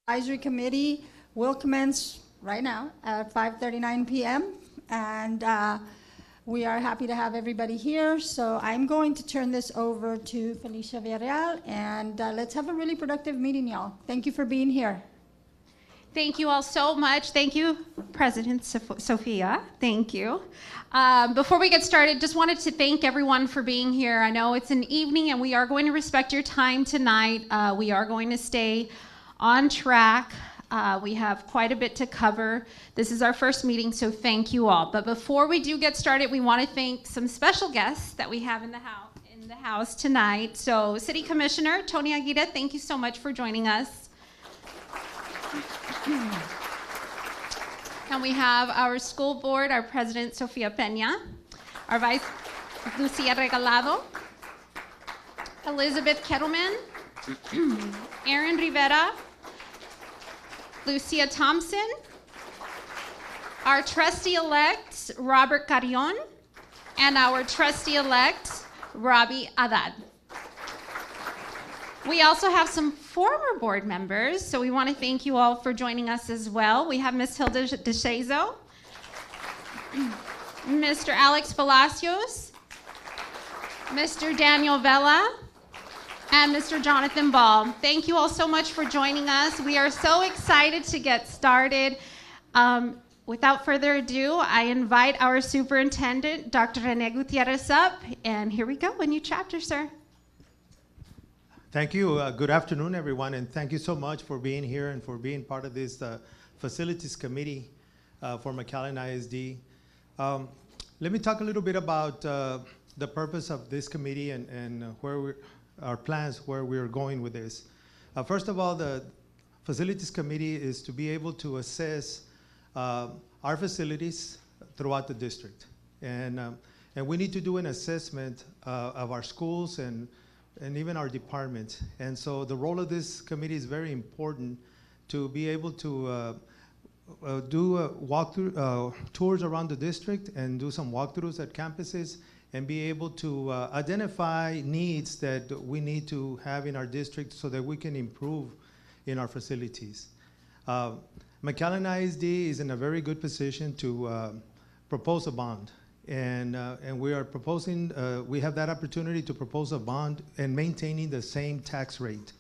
Advisory Committee will commence right now at 5:39 p.m. and we are happy to have everybody here. So I'm going to turn this over to Felicia Villarreal, and let's have a really productive meeting, y'all. Thank you for being here. Thank you all so much. Thank you, President Sophia. Thank you. Before we get started, just wanted to thank everyone for being here. I know it's an evening and we are going to respect your time tonight. We are going to stay on track. We have quite a bit to cover. This is our first meeting, so thank you all. But before we do get started, we want to thank some special guests that we have in the house tonight. So City Commissioner Tony Aguirre, thank you so much for joining us. And we have our school board, our president, Sofia Peña, our vice, Lucia Regalado, Elizabeth Kettleman, Aaron Rivera, Lucia Thompson, our trustee-elect, Robert Carrion, and our trustee-elect, Robbie Haddad. We also have some former board members, so we want to thank you all for joining us as well. We have Ms. Hilda DeShazo, Mr. Alex Palacios, Mr. Daniel Vela, and Mr. Jonathan Ball. Thank you all so much for joining us. We are so excited to get started. Without further ado, I invite our superintendent, Dr. Rene Gutierrez, up, and here we go, a new chapter, sir. Thank you. Good afternoon, everyone, and thank you so much for being here and for being part of this facilities committee for McAllen ISD. Let me talk a little bit about the purpose of this committee and our plans, where we're going with this. First of all, the facilities committee is to be able to assess our facilities throughout the district. And we need to do an assessment of our schools and even our departments. And so the role of this committee is very important to be able to do walkthrough tours around the district and do some walkthroughs at campuses and be able to identify needs that we need to have in our district so that we can improve in our facilities. McAllen ISD is in a very good position to propose a bond. And we are proposing, we have that opportunity to propose a bond and maintaining the same tax rate.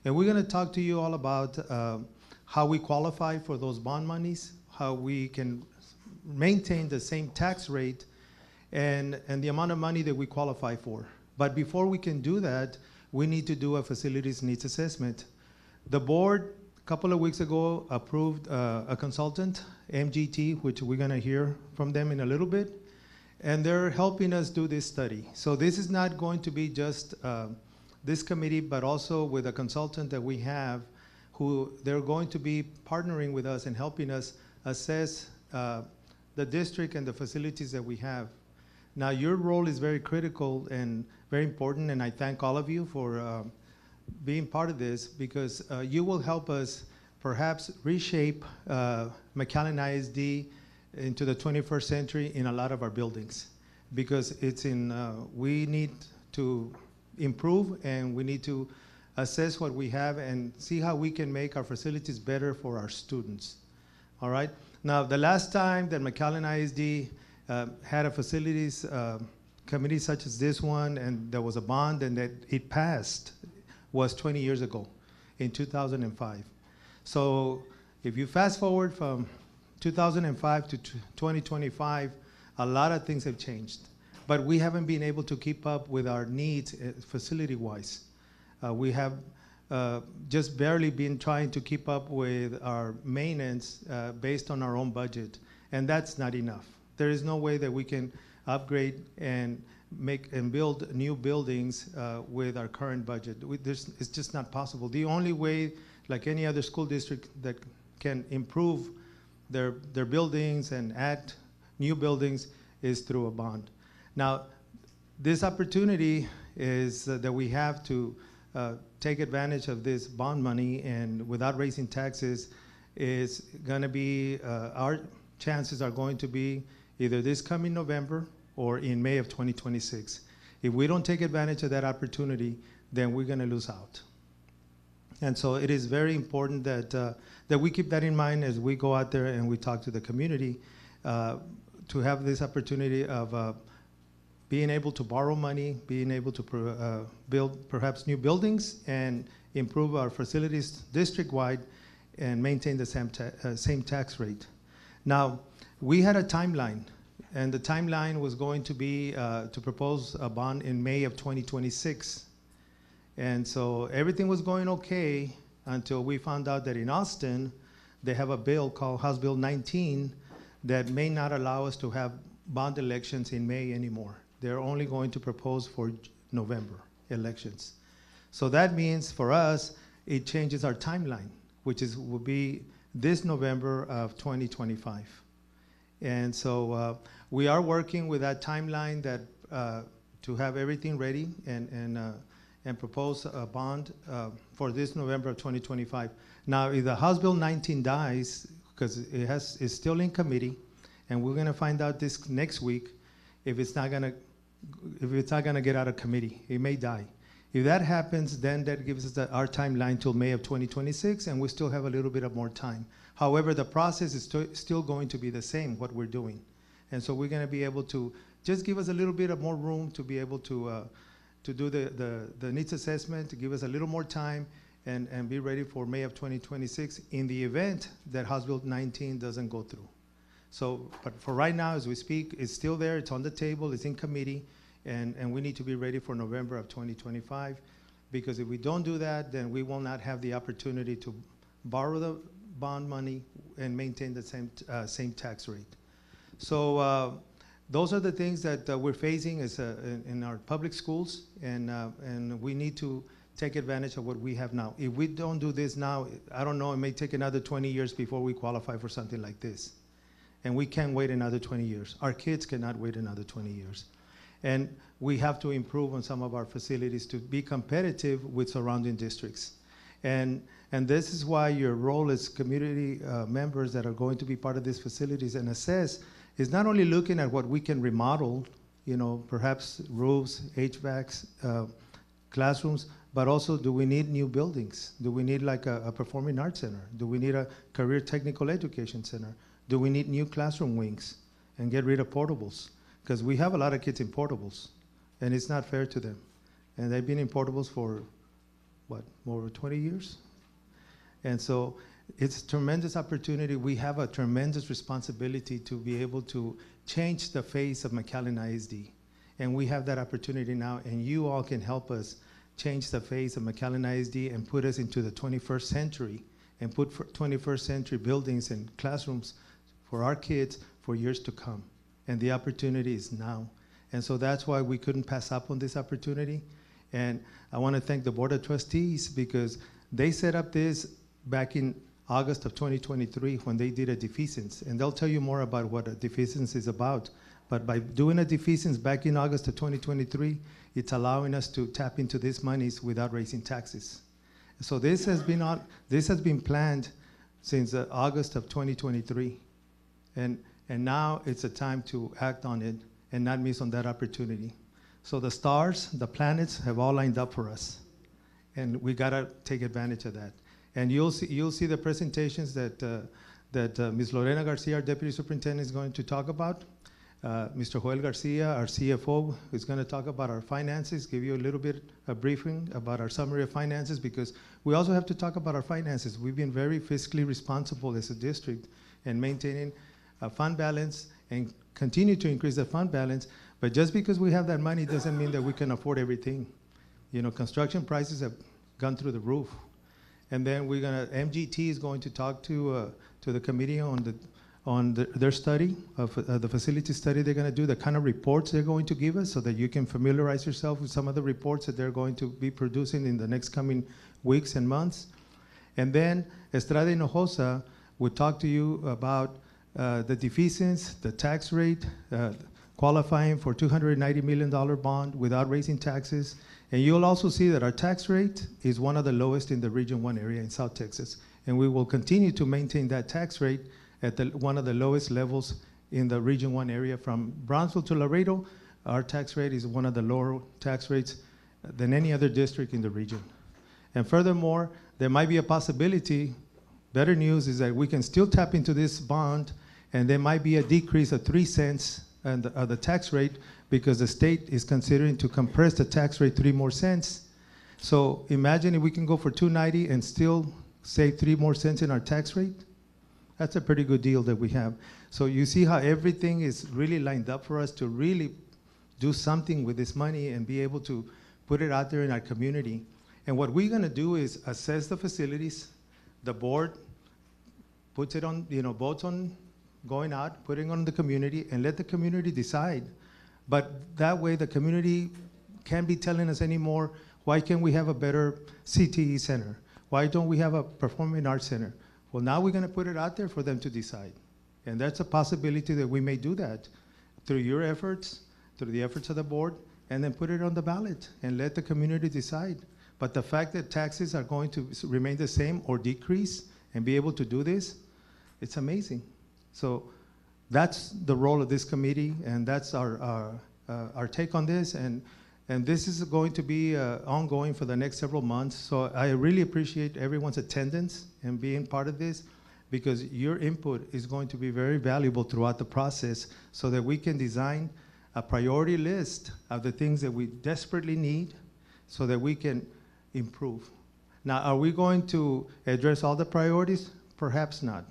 And we're gonna talk to you all about how we qualify for those bond monies, how we can maintain the same tax rate and the amount of money that we qualify for. But before we can do that, we need to do a facilities needs assessment. The board, a couple of weeks ago, approved a consultant, MGT, which we're gonna hear from them in a little bit. And they're helping us do this study. So this is not going to be just this committee, but also with a consultant that we have who they're going to be partnering with us and helping us assess the district and the facilities that we have. Now, your role is very critical and very important, and I thank all of you for being part of this, because you will help us perhaps reshape McAllen ISD into the 21st century in a lot of our buildings, because it's we need to improve and we need to assess what we have and see how we can make our facilities better for our students. All right. Now, the last time that McAllen ISD had a facilities committee such as this one, and there was a bond and that it passed, was 20 years ago, in 2005. So if you fast forward from 2005 to 2025, a lot of things have changed. But we haven't been able to keep up with our needs facility-wise. We have just barely been trying to keep up with our maintenance based on our own budget, and that's not enough. There is no way that we can upgrade and make and build new buildings with our current budget. It's just not possible. The only way, like any other school district that can improve their buildings and add new buildings, is through a bond. Now, this opportunity is that we have to take advantage of this bond money, and without raising taxes is gonna be, our chances are going to be either this coming November or in May of 2026. If we don't take advantage of that opportunity, then we're gonna lose out. And so it is very important that we keep that in mind as we go out there and we talk to the community, to have this opportunity of being able to borrow money, being able to build perhaps new buildings and improve our facilities district-wide and maintain the same tax rate. Now, we had a timeline, and the timeline was going to be to propose a bond in May of 2026. And so everything was going okay until we found out that in Austin, they have a bill called House Bill 19 that may not allow us to have bond elections in May anymore. They're only going to propose for November elections. So that means for us, it changes our timeline, which will be this November of 2025. And so we are working with that timeline that to have everything ready and propose a bond for this November of 2025. Now, if the House Bill 19 dies, because it's still in committee, and we're going to find out this next week if it's not going to get out of committee. It may die. If that happens, then that gives us our timeline till May of 2026, and we still have a little bit of more time. However, the process is still going to be the same, what we're doing. And so we're going to be able to just give us a little bit of more room to be able to do the needs assessment, to give us a little more time, and be ready for May of 2026 in the event that House Bill 19 doesn't go through. So, but for right now, as we speak, it's still there, it's on the table, it's in committee, and we need to be ready for November of 2025, because if we don't do that, then we will not have the opportunity to borrow the bond money and maintain the same tax rate. So those are the things that we're facing as in our public schools, and we need to take advantage of what we have now. If we don't do this now, I don't know, it may take another 20 years before we qualify for something like this. And we can't wait another 20 years. Our kids cannot wait another 20 years. And we have to improve on some of our facilities to be competitive with surrounding districts. And this is why your role as community members that are going to be part of these facilities and assess is not only looking at what we can remodel, perhaps roofs, HVACs, classrooms, but also, do we need new buildings? Do we need like a performing arts center? Do we need a career technical education center? Do we need new classroom wings and get rid of portables? Because we have a lot of kids in portables, and it's not fair to them. And they've been in portables for, what, over 20 years? And so it's a tremendous opportunity. We have a tremendous responsibility to be able to change the face of McAllen ISD. And we have that opportunity now, and you all can help us change the face of McAllen ISD and put us into the 21st century and put 21st century buildings and classrooms for our kids for years to come. And the opportunity is now. And so that's why we couldn't pass up on this opportunity. And I want to thank the Board of Trustees, because they set up this back in August of 2023 when they did a defeasance. And they'll tell you more about what a defeasance is about. But by doing a defeasance back in August of 2023, it's allowing us to tap into these monies without raising taxes. So this has been planned since August of 2023. And now it's a time to act on it and not miss on that opportunity. So the stars, the planets have all lined up for us. And we gotta take advantage of that. And you'll see the presentations that Ms. Lorena Garcia, our Deputy Superintendent, is going to talk about. Mr. Joel Garcia, our CFO, is going to talk about our finances, give you a little bit of briefing about our summary of finances, because we also have to talk about our finances. We've been very fiscally responsible as a district in maintaining a fund balance and continue to increase the fund balance. But just because we have that money doesn't mean that we can afford everything. Construction prices have gone through the roof. And then MGT is going to talk to the committee on their study of the facility study they're going to do, the kind of reports they're going to give us, so that you can familiarize yourself with some of the reports that they're going to be producing in the next coming weeks and months. And then Estrada Hinojosa will talk to you about the defeasance, the tax rate, qualifying for $290 million bond without raising taxes. And you'll also see that our tax rate is one of the lowest in the Region 1 area in South Texas. And we will continue to maintain that tax rate at one of the lowest levels in the Region 1 area. From Brownsville to Laredo, our tax rate is one of the lower tax rates than any other district in the region. And furthermore, there might be a possibility, better news is that we can still tap into this bond, and there might be a decrease of 3 cents on the tax rate because the state is considering to compress the tax rate 3 more cents. So imagine if we can go for $2.90 and still save 3 more cents in our tax rate. That's a pretty good deal that we have. So you see how everything is really lined up for us to really do something with this money and be able to put it out there in our community. And what we're gonna do is assess the facilities. The board puts it on, votes on going out, putting on the community, and let the community decide. But that way the community can't be telling us anymore, why can't we have a better CTE center? Why don't we have a performing arts center? Well, now we're gonna put it out there for them to decide. And that's a possibility that we may do that through your efforts, through the efforts of the board, and then put it on the ballot and let the community decide. But the fact that taxes are going to remain the same or decrease and be able to do this, it's amazing. So that's the role of this committee, and that's our take on this. And this is going to be ongoing for the next several months. So I really appreciate everyone's attendance and being part of this, because your input is going to be very valuable throughout the process so that we can design a priority list of the things that we desperately need so that we can improve. Now, are we going to address all the priorities? Perhaps not.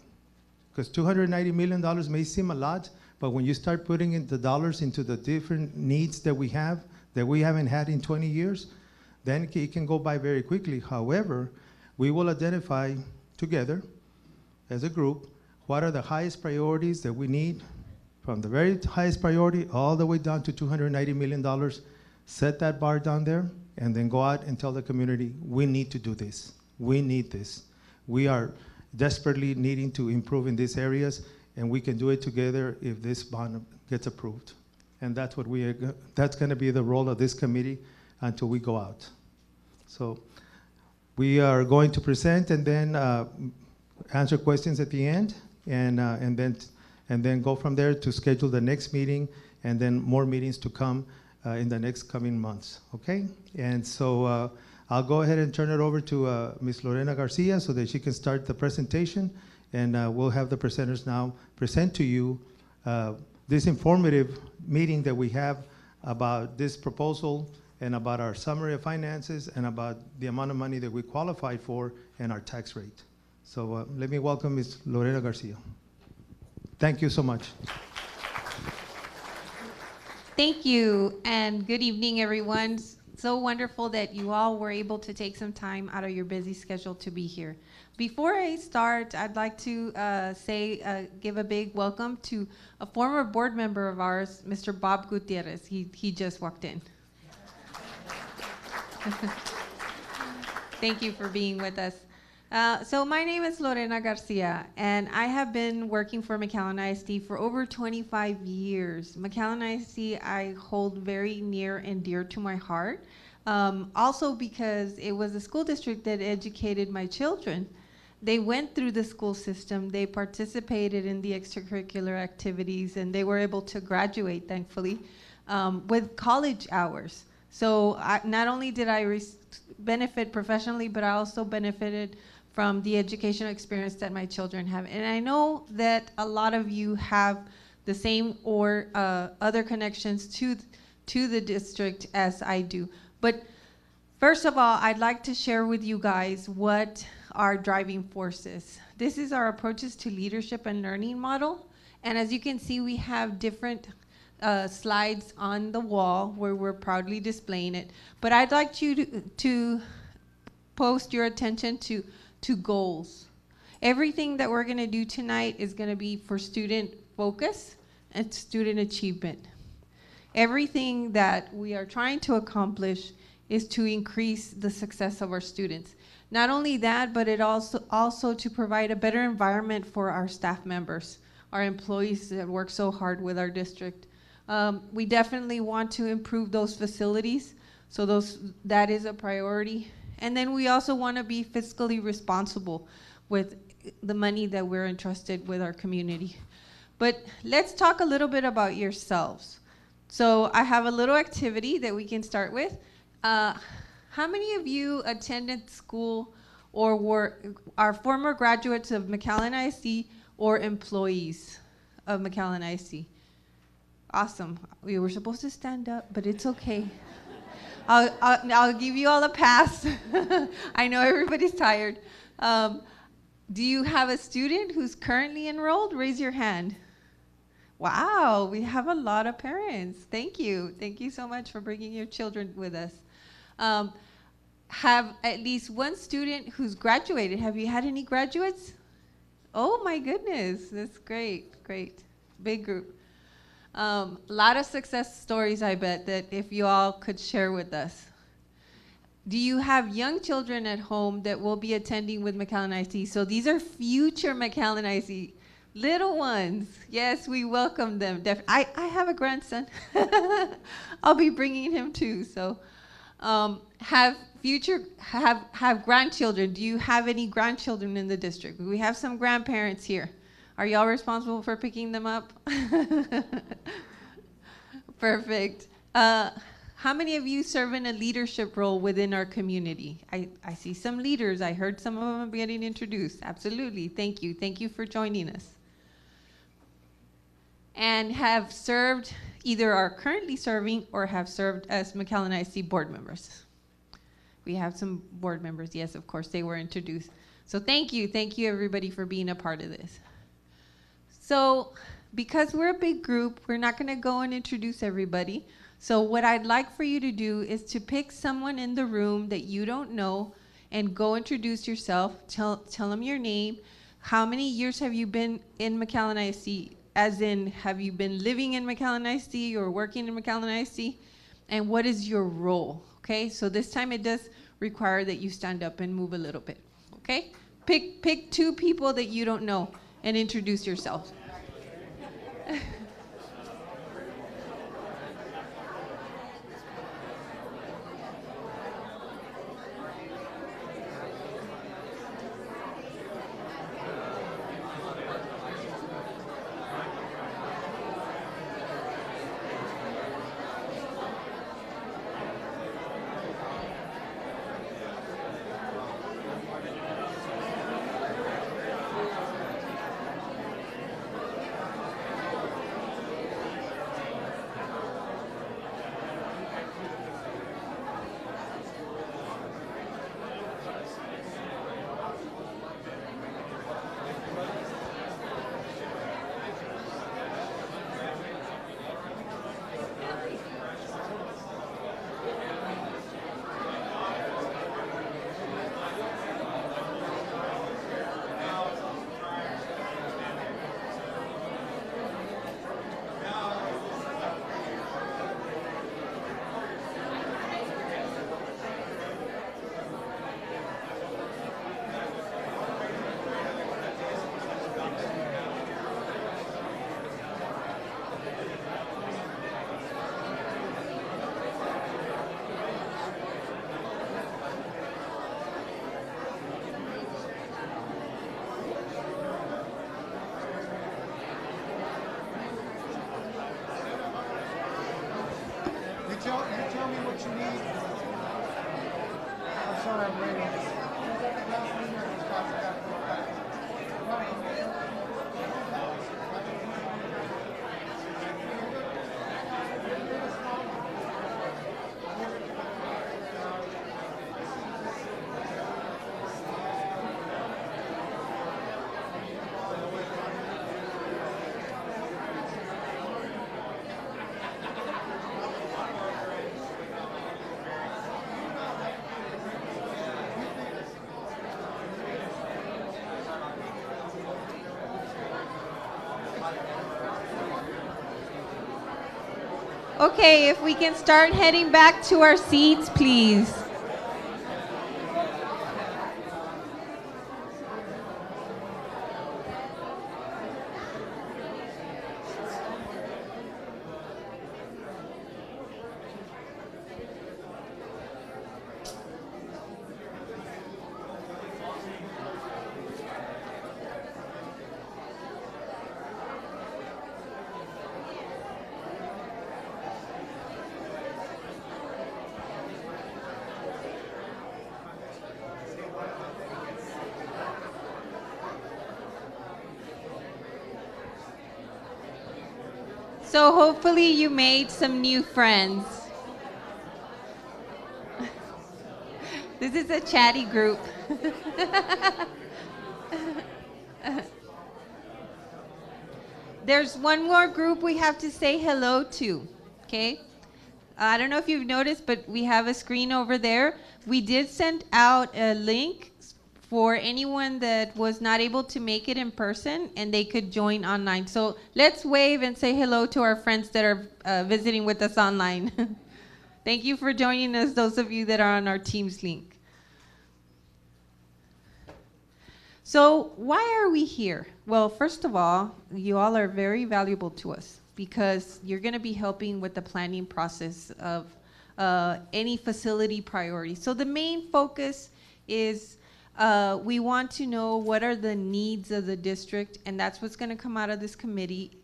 Because $290 million may seem a lot, but when you start putting in the dollars into the different needs that we have, that we haven't had in 20 years, then it can go by very quickly. However, we will identify together as a group what are the highest priorities that we need, from the very highest priority all the way down to $290 million, set that bar down there, and then go out and tell the community, we need to do this. We need this. We are desperately needing to improve in these areas, and we can do it together if this bond gets approved. And that's what that's gonna be the role of this committee until we go out. So we are going to present and then answer questions at the end, and then go from there to schedule the next meeting, and then more meetings to come in the next coming months, okay? And so I'll go ahead and turn it over to Ms. Lorena Garcia so that she can start the presentation, and we'll have the presenters now present to you this informative meeting that we have about this proposal and about our summary of finances and about the amount of money that we qualified for and our tax rate. So let me welcome Ms. Lorena Garcia. Thank you so much. Thank you, and good evening, everyone. So wonderful that you all were able to take some time out of your busy schedule to be here. Before I start, I'd like to give a big welcome to a former board member of ours, Mr. Bob Gutierrez. He just walked in. Thank you for being with us. So my name is Lorena Garcia, and I have been working for McAllen ISD for over 25 years. McAllen ISD I hold very near and dear to my heart, also because it was a school district that educated my children. They went through the school system, they participated in the extracurricular activities, and they were able to graduate, thankfully, with college hours. So not only did I benefit professionally, but I also benefited from the educational experience that my children have. And I know that a lot of you have the same or other connections to the district as I do. But first of all, I'd like to share with you guys what our driving force is. This is our approaches to leadership and learning model. And as you can see, we have different slides on the wall where we're proudly displaying it. But I'd like you to post your attention to goals. Everything that we're going to do tonight is going to be for student focus and student achievement. Everything that we are trying to accomplish is to increase the success of our students. Not only that, but it also to provide a better environment for our staff members, our employees that work so hard with our district. We definitely want to improve those facilities, so that is a priority. And then we also want to be fiscally responsible with the money that we're entrusted with our community. But let's talk a little bit about yourselves. So I have a little activity that we can start with. How How many of you attended school or are former graduates of McAllen ISD or employees of McAllen ISD? Awesome. We were supposed to stand up, but it's okay. I'll give you all a pass. I know everybody's tired. Do you have a student who's currently enrolled? Raise your hand. Wow, we have a lot of parents. Thank you. Thank you so much for bringing your children with us. Have at least one student who's graduated. Have you had any graduates? Oh my goodness, that's great, great. Big group. A lot of success stories, I bet, that if you all could share with us. Do you have young children at home that will be attending with McAllen ISD? So these are future McAllen ISD. Little ones, yes, we welcome them. I have a grandson. I'll be bringing him too. So, have grandchildren. Do you have any grandchildren in the district? We have some grandparents here. Are y'all responsible for picking them up? Perfect. How many of you serve in a leadership role within our community? I see some leaders. I heard some of them getting introduced. Absolutely. Thank you. Thank you for joining us. And have served, either are currently serving or have served as McAllen ISD board members. We have some board members. Yes, of course, they were introduced. So thank you. Thank you, everybody, for being a part of this. So because we're a big group, we're not going to go and introduce everybody. So what I'd like for you to do is to pick someone in the room that you don't know and go introduce yourself. Tell them your name. How many years have you been in McAllen ISD? As in, have you been living in McAllen ISD or working in McAllen ISD? And what is your role? Okay, so this time it does require that you stand up and move a little bit. Okay, pick two people that you don't know and introduce yourself. You tell me what you need. I'm sorry, I'm Okay, if we can start heading back to our seats, please. So hopefully you made some new friends. This is a chatty group. There's one more group we have to say hello to, okay? I don't know if you've noticed, but we have a screen over there. We did send out a link for anyone that was not able to make it in person, and they could join online. So let's wave and say hello to our friends that are visiting with us online. Thank you for joining us, those of you that are on our Teams link. So why are we here? Well, first of all, you all are very valuable to us because you're going to be helping with the planning process of any facility priorities. So the main focus is we want to know what are the needs of the district, and that's what's going to come out of this committee,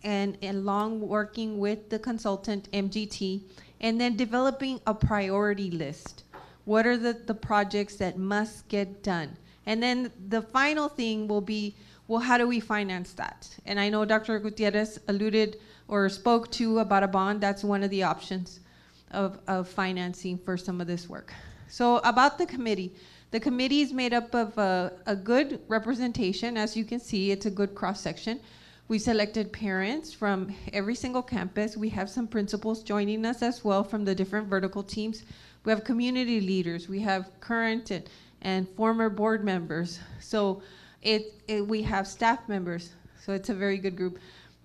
and along working with the consultant, MGT, and then developing a priority list. What are the projects that must get done? And then the final thing will be, well, how do we finance that? And I know Dr. Gutierrez alluded or spoke to about a bond. That's one of the options of financing for some of this work. So about the committee is made up of a good representation. As you can see, it's a good cross-section. We selected parents from every single campus. We have some principals joining us as well from the different vertical teams. We have community leaders. We have current and former board members. So we have staff members. So it's a very good group.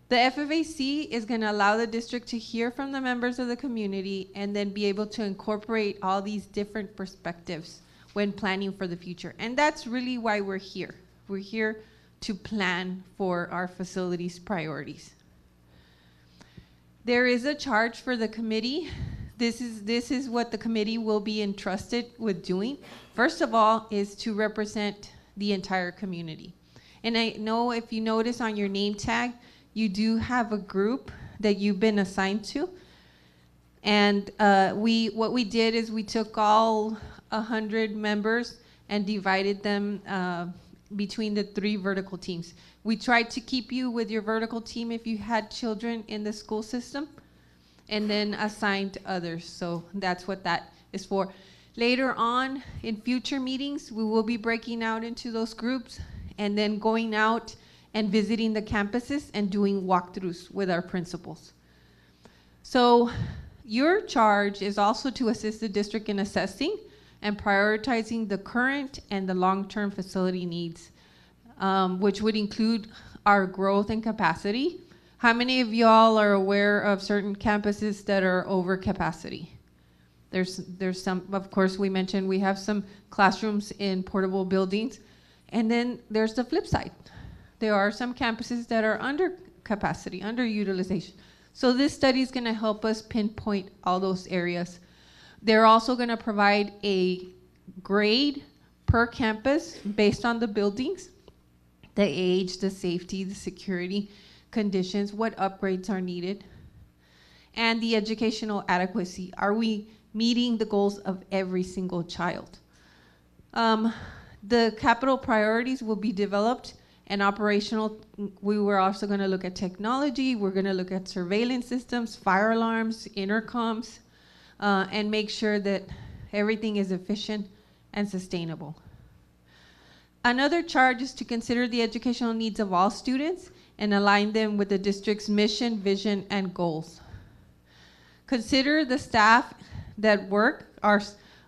The FFAC is going to allow the district to hear from the members of the community and then be able to incorporate all these different perspectives when planning for the future. And that's really why we're here. We're here to plan for our facilities priorities. There is a charge for the committee. This is what the committee will be entrusted with doing. First of all, is to represent the entire community. And I know if you notice on your name tag, you do have a group that you've been assigned to. And what we did is we took all 100 members and divided them between the 3 vertical teams. We tried to keep you with your vertical team if you had children in the school system, and then assigned others. So that's what that is for. Later on in future meetings, we will be breaking out into those groups and then going out and visiting the campuses and doing walkthroughs with our principals. So your charge is also to assist the district in assessing and prioritizing the current and the long-term facility needs, which would include our growth and capacity. How many of y'all are aware of certain campuses that are over capacity? There's some, of course, we mentioned we have some classrooms in portable buildings, and then there's the flip side. There are some campuses that are under capacity, underutilization. So this study is going to help us pinpoint all those areas. They're also going to provide a grade per campus based on the buildings, the age, the safety, the security conditions, what upgrades are needed, and the educational adequacy. Are we meeting the goals of every single child? The capital priorities will be developed and operational. We were also going to look at technology. We're going to look at surveillance systems, fire alarms, intercoms, and make sure that everything is efficient and sustainable. Another charge is to consider the educational needs of all students and align them with the district's mission, vision, and goals. Consider the staff that work.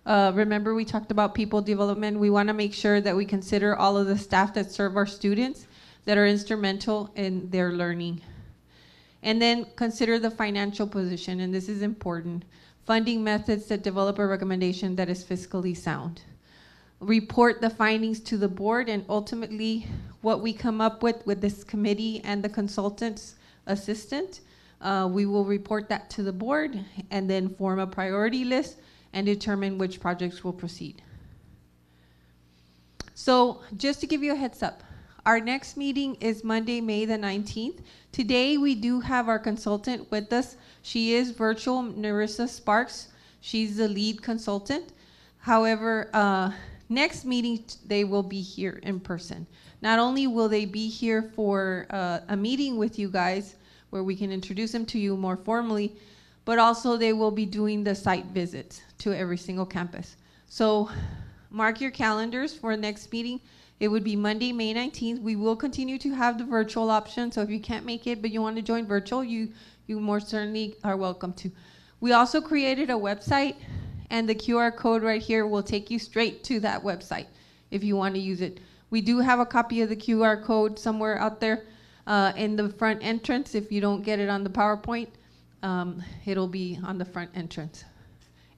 Remember we talked about people development. We want to make sure that we consider all of the staff that serve our students that are instrumental in their learning. And then consider the financial position, and this is important. Funding methods that develop a recommendation that is fiscally sound. Report the findings to the board, and ultimately what we come up with this committee and the consultant's assistant, we will report that to the board and then form a priority list and determine which projects will proceed. So just to give you a heads up, our next meeting is Monday, May the 19th. Today we do have our consultant with us. She is virtual, Narissa Sparks. She's the lead consultant. However, next meeting, they will be here in person. Not only will they be here for a meeting with you guys, where we can introduce them to you more formally, but also they will be doing the site visits to every single campus. So mark your calendars for next meeting. It would be Monday, May 19th. We will continue to have the virtual option, so if you can't make it but you want to join virtual, you more certainly are welcome to. We also created a website, and the QR code right here will take you straight to that website if you want to use it. We do have a copy of the QR code somewhere out there in the front entrance. If you don't get it on the PowerPoint, it'll be on the front entrance.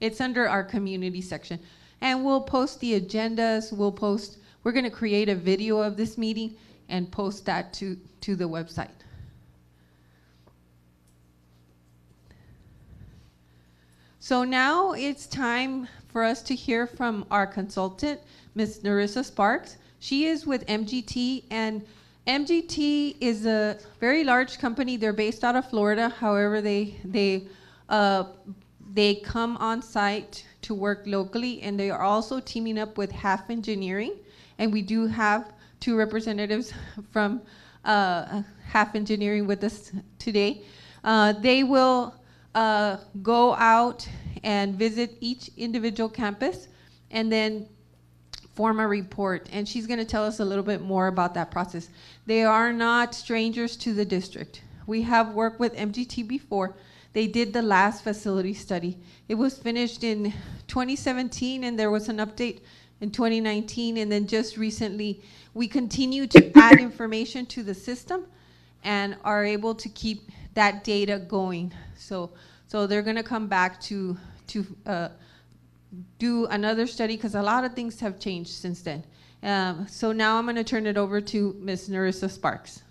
It's under our community section. And we'll post the agendas, we're gonna create a video of this meeting and post that to the website. So now it's time for us to hear from our consultant, Ms. Narissa Sparks. She is with MGT, and MGT is a very large company. They're based out of Florida. However, they come on site to work locally, and they are also teaming up with Half Engineering. And we do have 2 representatives from Half Engineering with us today. They will go out and visit each individual campus and then form a report. And she's going to tell us a little bit more about that process. They are not strangers to the district. We have worked with MGT before. They did the last facility study. It was finished in 2017, and there was an update in 2019, and then just recently we continue to add information to the system and are able to keep that data going. So they're going to come back to do another study, because a lot of things have changed since then. So now I'm going to turn it over to Ms. Narissa Sparks.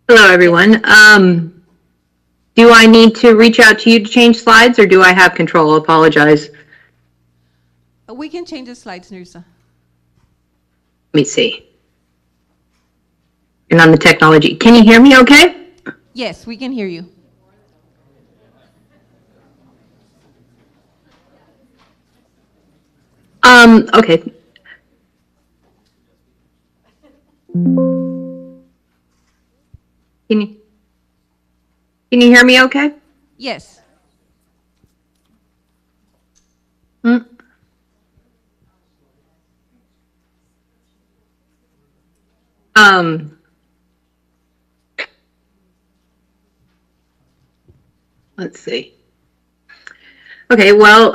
Hello, everyone. Do I need to reach out to you to change slides, or do I have control? I apologize. We can change the slides, Narissa. Let me see. And on the technology. Can you hear me okay? Yes, we can hear you. Okay. Can you hear me okay? Yes. Let's see. Okay, well,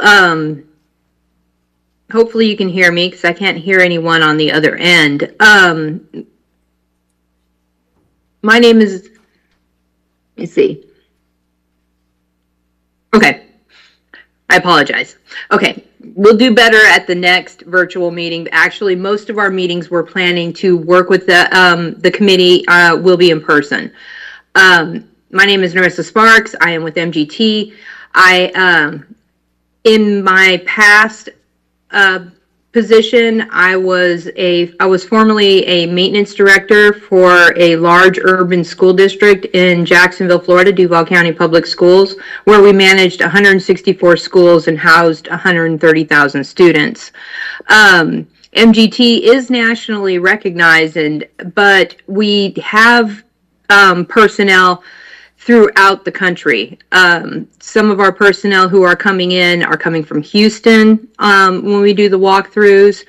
hopefully you can hear me, because I can't hear anyone on the other end. My name is, let me see. Okay, I apologize. Okay, we'll do better at the next virtual meeting. Actually, most of our meetings we're planning to work with the committee will be in person. My name is Narissa Sparks. I am with MGT. In my past position, I was formerly a maintenance director for a large urban school district in Jacksonville, Florida, Duval County Public Schools, where we managed 164 schools and housed 130,000 students. MGT is nationally recognized, but we have personnel throughout the country. Some of our personnel who are coming in are coming from Houston when we do the walkthroughs.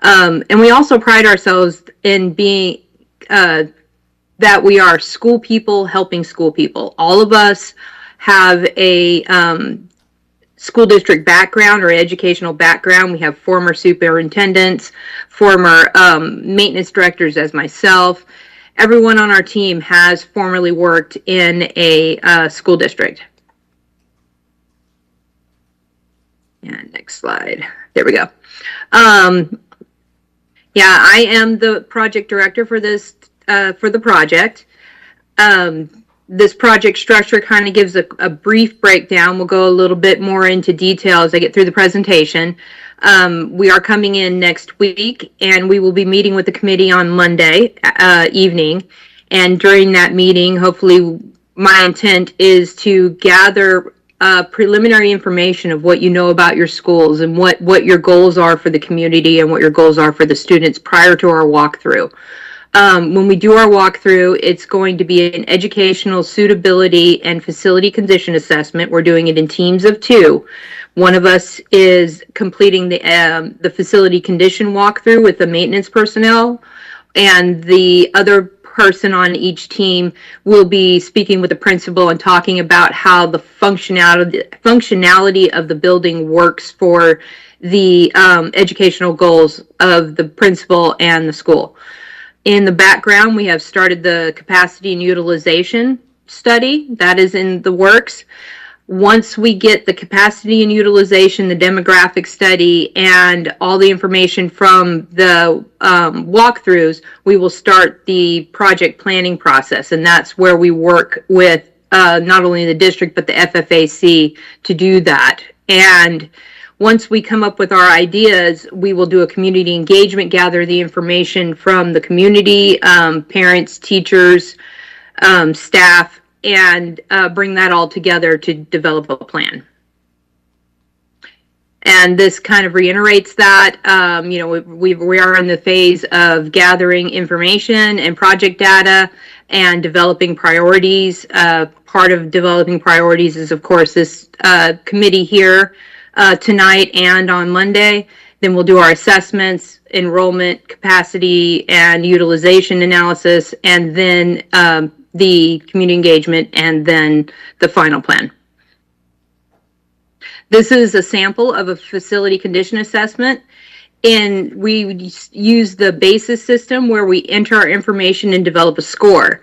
And we also pride ourselves in being that we are school people helping school people. All of us have a school district background or educational background. We have former superintendents, former maintenance directors as myself. Everyone on our team has formerly worked in a school district. And next slide. There we go. Yeah, I am the project director for this for the project. This project structure kind of gives a brief breakdown. We'll go a little bit more into detail as I get through the presentation. We are coming in next week, and we will be meeting with the committee on Monday evening. And during that meeting, hopefully, my intent is to gather preliminary information of what you know about your schools and what your goals are for the community and what your goals are for the students prior to our walkthrough. When we do our walkthrough, it's going to be an educational suitability and facility condition assessment. We're doing it in teams of 2. One of us is completing the facility condition walkthrough with the maintenance personnel, and the other person on each team will be speaking with the principal and talking about how the functionality of the building works for the educational goals of the principal and the school. In the background, we have started the capacity and utilization study. That is in the works. Once we get the capacity and utilization, the demographic study, and all the information from the walkthroughs, we will start the project planning process. And that's where we work with not only the district, but the FFAC to do that. And once we come up with our ideas, we will do a community engagement, gather the information from the community, parents, teachers, staff, and bring that all together to develop a plan. And this kind of reiterates that, we are in the phase of gathering information and project data and developing priorities. Part of developing priorities is, of course, this committee here tonight and on Monday. Then we'll do our assessments, enrollment, capacity, and utilization analysis, and then the community engagement, and then the final plan. This is a sample of a facility condition assessment, and we use the BASIS system where we enter our information and develop a score.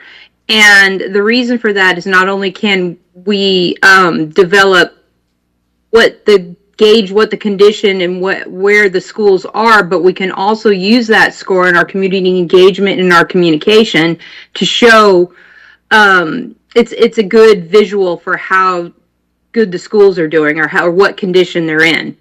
And the reason for that is not only can we develop gauge what the condition and where the schools are, but we can also use that score in our community engagement and our communication to show it's a good visual for how good the schools are doing or what condition they're in.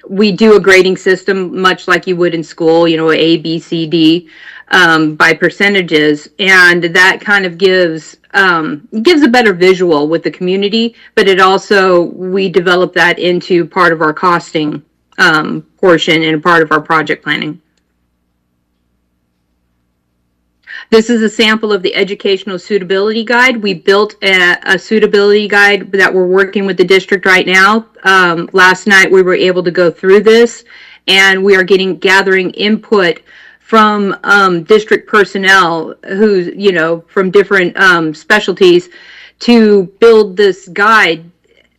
We do a grading system much like you would in school, A, B, C, D, by percentages, and that kind of gives a better visual with the community, but it also, we develop that into part of our costing portion and part of our project planning. This is a sample of the educational suitability guide. We built a suitability guide that we're working with the district right now. Last night we were able to go through this, and we are gathering input from district personnel who, from different specialties to build this guide.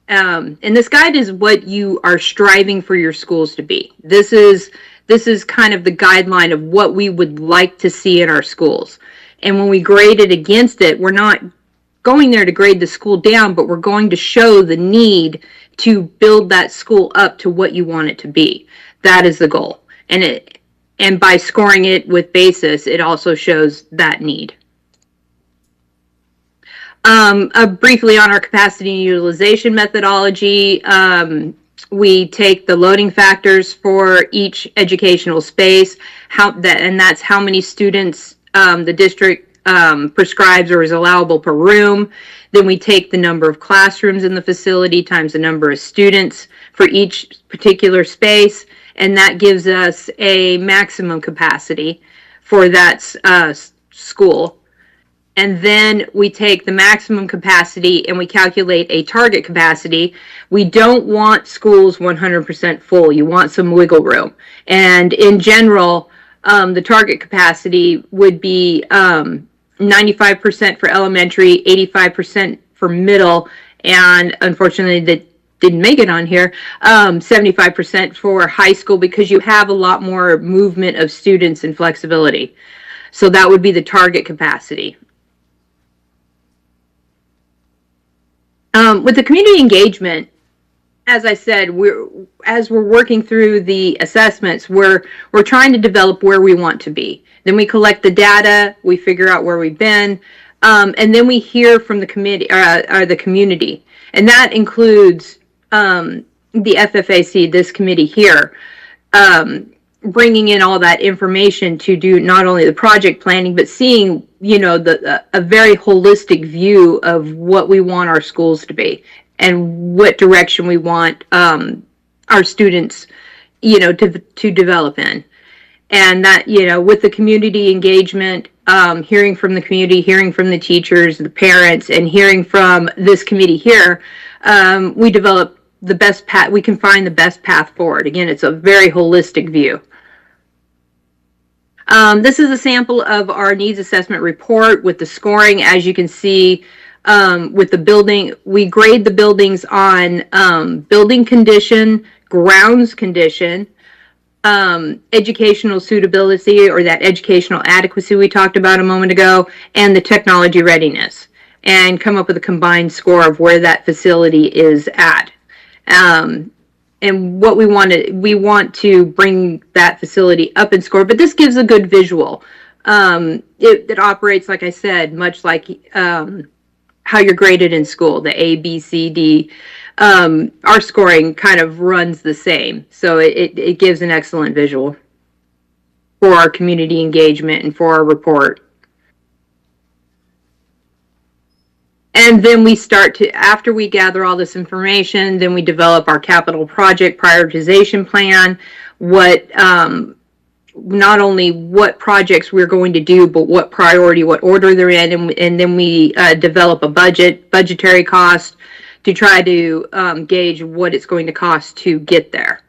And this guide is what you are striving for your schools to be. This is kind of the guideline of what we would like to see in our schools. And when we grade it against it, we're not going there to grade the school down, but we're going to show the need to build that school up to what you want it to be. That is the goal. And by scoring it with BASIS, it also shows that need. Briefly on our capacity and utilization methodology, we take the loading factors for each educational space, and that's how many students the district prescribes or is allowable per room. Then we take the number of classrooms in the facility times the number of students for each particular space, and that gives us a maximum capacity for that school. And then we take the maximum capacity and we calculate a target capacity. We don't want schools 100% full. You want some wiggle room. And in general, the target capacity would be 95% for elementary, 85% for middle, and unfortunately that didn't make it on here, 75% for high school, because you have a lot more movement of students and flexibility. So that would be the target capacity. With the community engagement, as I said, as we're working through the assessments, we're trying to develop where we want to be. Then we collect the data, we figure out where we've been, and then we hear from the committee or the community, and that includes the FFAC, this committee here, bringing in all that information to do not only the project planning, but seeing, a very holistic view of what we want our schools to be and what direction we want our students, to develop in. And that, with the community engagement, hearing from the community, hearing from the teachers, the parents, and hearing from this committee here, we develop the best path. We can find the best path forward. Again, it's a very holistic view. This is a sample of our needs assessment report with the scoring. As you can see, with the building, we grade the buildings on building condition, grounds condition, educational suitability, or that educational adequacy we talked about a moment ago, and the technology readiness, and come up with a combined score of where that facility is at. And what we want to bring that facility up in score, but this gives a good visual. It operates, like I said, much like how you're graded in school, the A, B, C, D. Our scoring kind of runs the same, so it gives an excellent visual for our community engagement and for our report. And then we start to, after we gather all this information, then we develop our capital project prioritization plan, not only what projects we're going to do, but what priority, what order they're in, and then we develop a budgetary cost to try to gauge what it's going to cost to get there.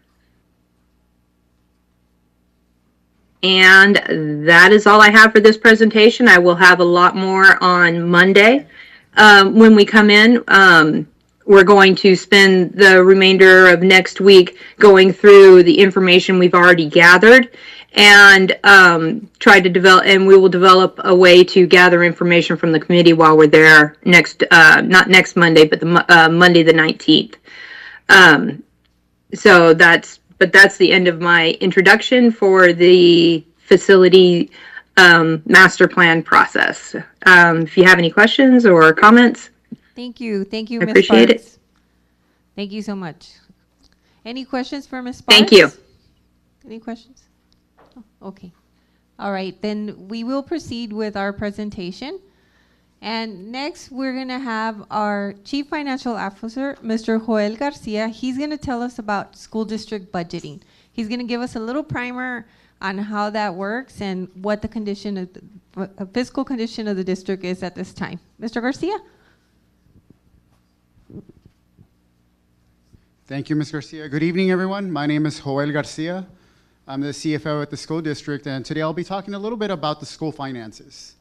And that is all I have for this presentation. I will have a lot more on Monday. When we come in, we're going to spend the remainder of next week going through the information we've already gathered and try to develop, and we will develop a way to gather information from the committee while we're there not next Monday, but Monday the 19th. So that's the end of my introduction for the facility master plan process. If you have any questions or comments. Thank you, Ms. Appreciate it. Thank you so much. Any questions for Ms. Sparks? Thank you. Any questions? Oh, okay. All right, then we will proceed with our presentation. And next, we're going to have our Chief Financial Officer, Mr. Joel Garcia. He's going to tell us about school district budgeting. He's going to give us a little primer on how that works and what the condition of the fiscal condition of the district is at this time. Mr. Garcia? Thank you, Ms. Garcia. Good evening, everyone. My name is Joel Garcia. I'm the CFO at the school district, and today I'll be talking a little bit about the school finances.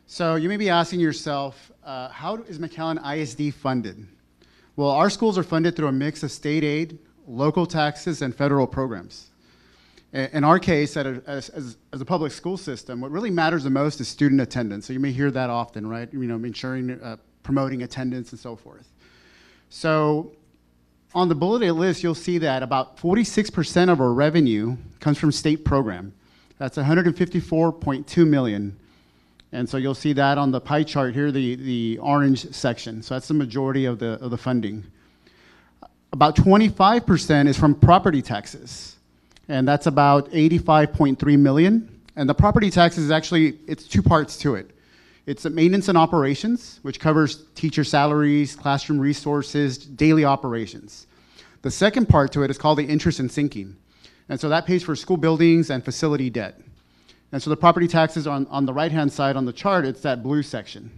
So you may be asking yourself, how is McAllen ISD funded? Well, our schools are funded through a mix of state aid, local taxes, and federal programs. In our case, as a public school system, what really matters the most is student attendance. So you may hear that often, right? Ensuring, promoting attendance and so forth. So on the bulleted list, you'll see that about 46% of our revenue comes from state program. That's 154.2 million. And so you'll see that on the pie chart here, the orange section. So that's the majority of the funding. About 25% is from property taxes. And that's about 85.3 million. And the property taxes is actually, it's two parts to it. It's maintenance and operations, which covers teacher salaries, classroom resources, daily operations. The second part to it is called the interest and sinking. And so that pays for school buildings and facility debt. And so the property taxes on the right-hand side on the chart, it's that blue section.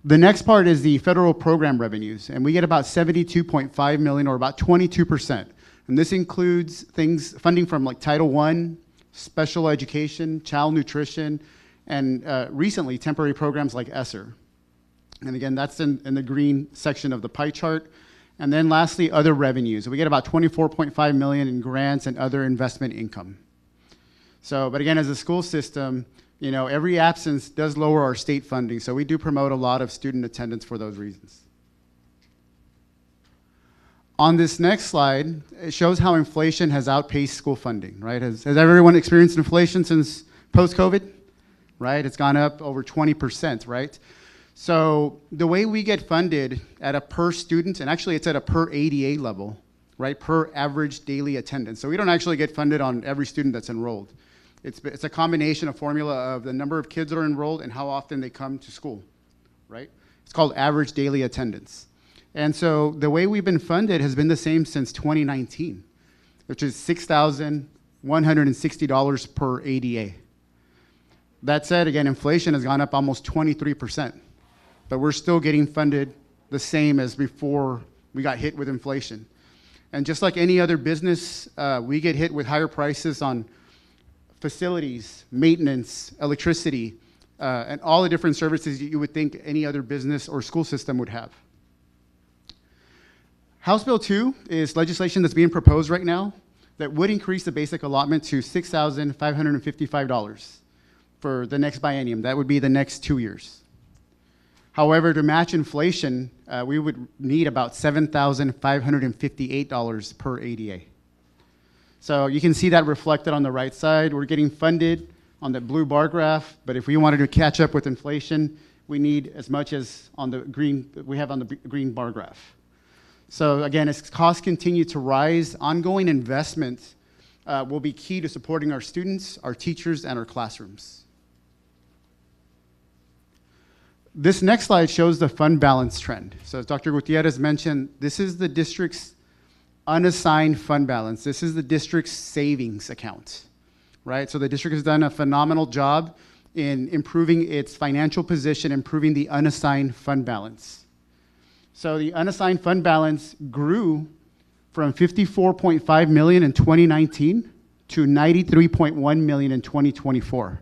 The next part is the federal program revenues, and we get about 72.5 million, or about 22%. And this includes funding from like Title I, special education, child nutrition, and recently temporary programs like ESSER. And again, that's in the green section of the pie chart. And then lastly, other revenues. We get about 24.5 million in grants and other investment income. So, but again, as a school system, every absence does lower our state funding. So we do promote a lot of student attendance for those reasons. On this next slide, it shows how inflation has outpaced school funding, right? Has everyone experienced inflation since post-COVID? Right? It's gone up over 20%, right? So the way we get funded at a per student, and actually it's at a per ADA level, right? Per average daily attendance. So we don't actually get funded on every student that's enrolled. It's a combination of formula of the number of kids that are enrolled and how often they come to school, right? It's called average daily attendance. And so the way we've been funded has been the same since 2019, which is $6,000 $160 per ADA. That said, again, inflation has gone up almost 23%, but we're still getting funded the same as before we got hit with inflation. And just like any other business, we get hit with higher prices on facilities, maintenance, electricity, and all the different services that you would think any other business or school system would have. House Bill 2 is legislation that's being proposed right now that would increase the basic allotment to $6,555 for the next biennium. That would be the next 2 years. However, to match inflation, we would need about $7,558 per ADA. So you can see that reflected on the right side. We're getting funded on the blue bar graph, but if we wanted to catch up with inflation, we need as much as on the green, we have on the green bar graph. So again, as costs continue to rise, ongoing investment will be key to supporting our students, our teachers, and our classrooms. This next slide shows the fund balance trend. So as Dr. Gutierrez mentioned, this is the district's unassigned fund balance. This is the district's savings account, right? So the district has done a phenomenal job in improving its financial position, improving the unassigned fund balance. So the unassigned fund balance grew from $54.5 million in 2019 to $93.1 million in 2024.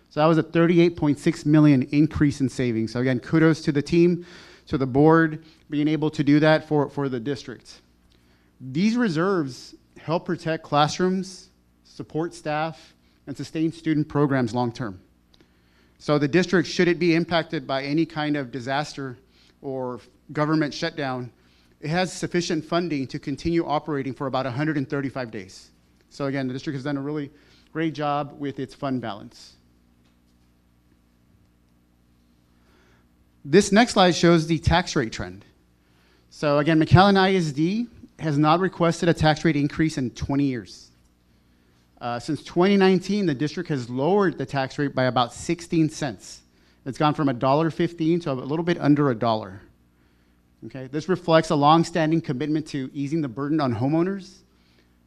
So that was a $38.6 million increase in savings. So again, kudos to the team, to the board, being able to do that for the district. These reserves help protect classrooms, support staff, and sustain student programs long term. So the district, should it be impacted by any kind of disaster or government shutdown, it has sufficient funding to continue operating for about 135 days. So again, the district has done a really great job with its fund balance. This next slide shows the tax rate trend. So again, McAllen ISD has not requested a tax rate increase in 20 years. Since 2019, the district has lowered the tax rate by about 16 cents. It's gone from $1.15 to a little bit under $1. Okay, this reflects a long-standing commitment to easing the burden on homeowners,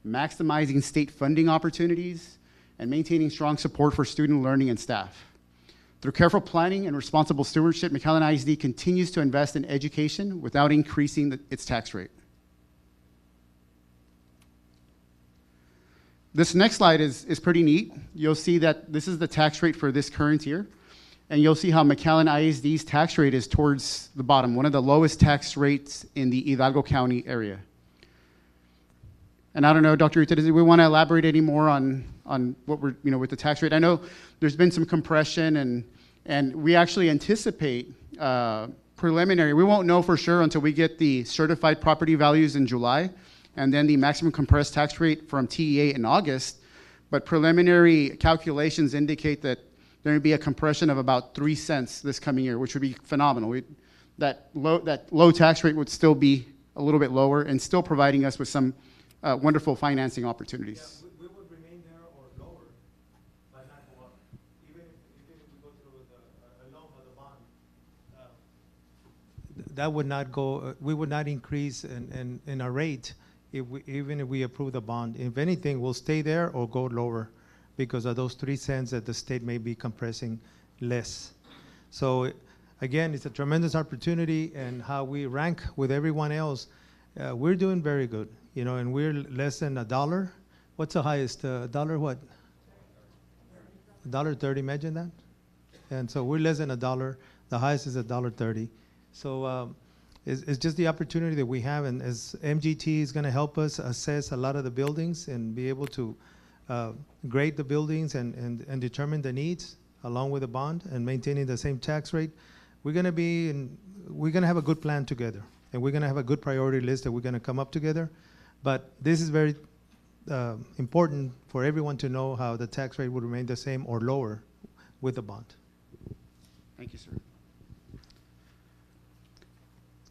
maximizing state funding opportunities, and maintaining strong support for student learning and staff. Through careful planning and responsible stewardship, McAllen ISD continues to invest in education without increasing its tax rate. This next slide is pretty neat. You'll see that this is the tax rate for this current year, and you'll see how McAllen ISD's tax rate is towards the bottom, one of the lowest tax rates in the Hidalgo County area. And I don't know, Dr. Rita, do we want to elaborate any more on what we're, with the tax rate? I know there's been some compression, and we actually anticipate preliminary. We won't know for sure until we get the certified property values in July, and then the maximum compressed tax rate from TEA in August. But preliminary calculations indicate that there would be a compression of about 3 cents this coming year, which would be phenomenal. That low tax rate would still be a little bit lower and still providing us with some wonderful financing opportunities. Yeah, we would remain there or lower, but not go up. Even if we go through a loan or the bond, that would not go. We would not increase in our rate even if we approve the bond. If anything, we'll stay there or go lower because of those 3 cents that the state may be compressing less. So again, it's a tremendous opportunity, and how we rank with everyone else, we're doing very good. And we're less than $1. What's the highest? $1 what? $1.30, imagine that? And so we're less than $1. The highest is $1.30. So it's just the opportunity that we have, and as MGT is going to help us assess a lot of the buildings and be able to grade the buildings and determine the needs along with the bond and maintaining the same tax rate, we're going to have a good plan together, and we're going to have a good priority list that we're going to come up together. But this is very important for everyone to know how the tax rate would remain the same or lower with the bond. Thank you, sir.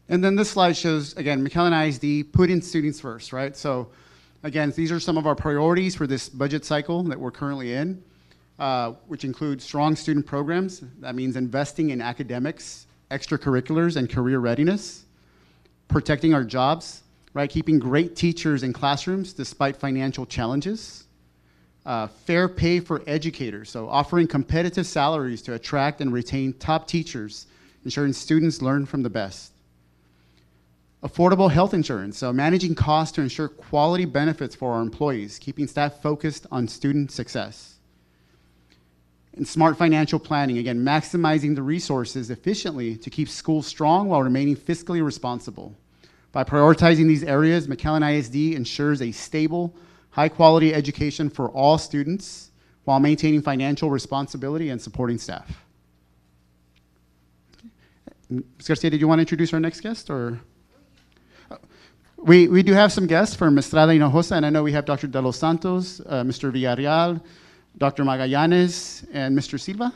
And then this slide shows, again, McAllen ISD putting students first, right? So again, these are some of our priorities for this budget cycle that we're currently in, which include strong student programs. That means investing in academics, extracurriculars, and career readiness, protecting our jobs, right? Keeping great teachers in classrooms despite financial challenges, fair pay for educators, so offering competitive salaries to attract and retain top teachers, ensuring students learn from the best. Affordable health insurance, so managing costs to ensure quality benefits for our employees, keeping staff focused on student success. And smart financial planning, again, maximizing the resources efficiently to keep schools strong while remaining fiscally responsible. By prioritizing these areas, McAllen ISD ensures a stable, high-quality education for all students while maintaining financial responsibility and supporting staff. Ms. Garcia, did you want to introduce our next guest, or? We do have some guests from Estrada Hinojosa, and I know we have Dr. De Los Santos, Mr. Villarreal, Dr. Magallanes, and Mr. Silva.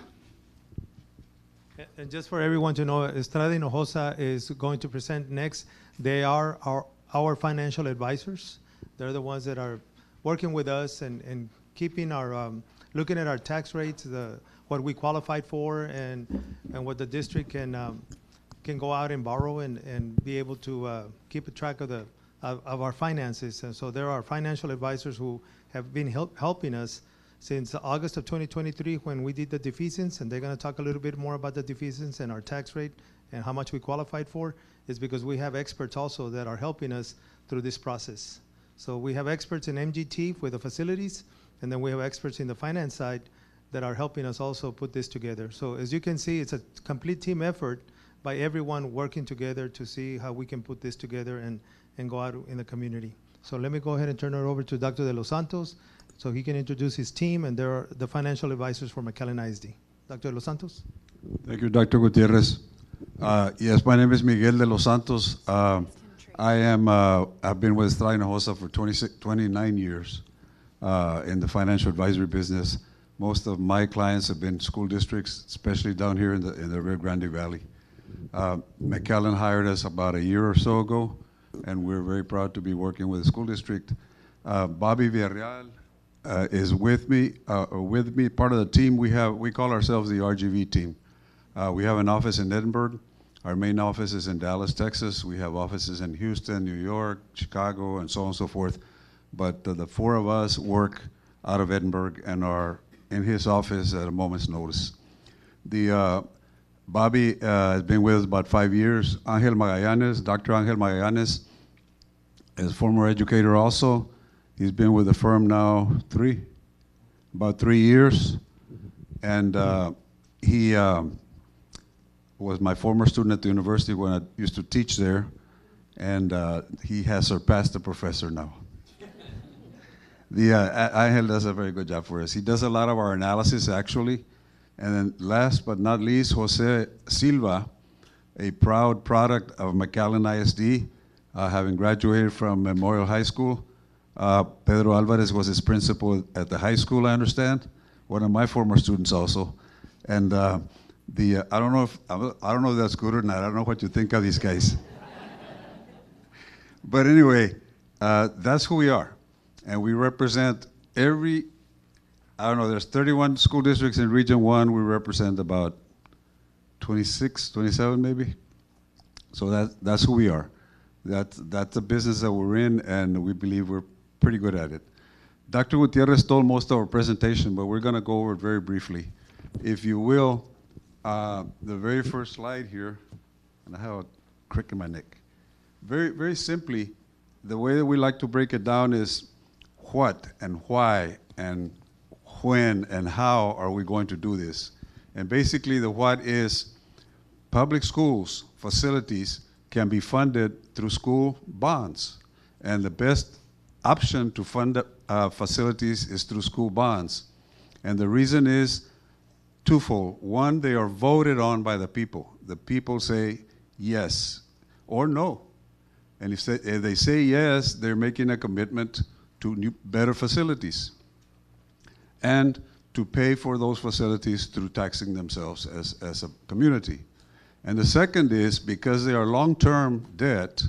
And just for everyone to know, Estrada Hinojosa is going to present next. They are our financial advisors. They're the ones that are working with us and keeping our, looking at our tax rates, what we qualified for, and what the district can go out and borrow and be able to keep a track of our finances. And so there are financial advisors who have been helping us since August of 2023 when we did the defeasance, and they're going to talk a little bit more about the defeasance and our tax rate and how much we qualified for, is because we have experts also that are helping us through this process. So we have experts in MGT with the facilities, and then we have experts in the finance side that are helping us also put this together. So as you can see, it's a complete team effort by everyone working together to see how we can put this together and go out in the community. So let me go ahead and turn it over to Dr. De Los Santos so he can introduce his team, and they're the financial advisors for McAllen ISD. Dr. De Los Santos. Thank you, Dr. Gutierrez. Yes, my name is Miguel De Los Santos. I've been with Estrada Hinojosa for 29 years in the financial advisory business. Most of my clients have been school districts, especially down here in the Rio Grande Valley. McAllen hired us about a year or so ago, and we're very proud to be working with the school district. Bobby Villarreal is with me, part of the team. We call ourselves the RGV team. We have an office in Edinburgh. Our main office is in Dallas, Texas. We have offices in Houston, New York, Chicago, and so on and so forth. But the four of us work out of Edinburgh and are in his office at a moment's notice. Bobby has been with us about 5 years. Angel Magallanes, Dr. Angel Magallanes, is a former educator also. He's been with the firm now about 3 years. And he was my former student at the university when I used to teach there. And he has surpassed the professor now. Angel does a very good job for us. He does a lot of our analysis, actually. And then last but not least, Jose Silva, a proud product of McAllen ISD, having graduated from Memorial High School. Pedro Alvarez was his principal at the high school, I understand. One of my former students also. And I don't know if that's good or not. I don't know what you think of these guys. But anyway, that's who we are. And we represent there's 31 school districts in Region 1. We represent about 26, 27 maybe. So that's who we are. That's the business that we're in, and we believe we're pretty good at it. Dr. Gutierrez stole most of our presentation, but we're going to go over it very briefly. If you will, the very first slide here, and I have a crick in my neck. Very, very simply, the way that we like to break it down is what and why and when and how are we going to do this. And basically the what is public schools, facilities can be funded through school bonds. And the best option to fund facilities is through school bonds. And the reason is twofold. One, they are voted on by the people. The people say yes or no. And if they say yes, they're making a commitment to better facilities and to pay for those facilities through taxing themselves as a community. And the second is because they are long-term debt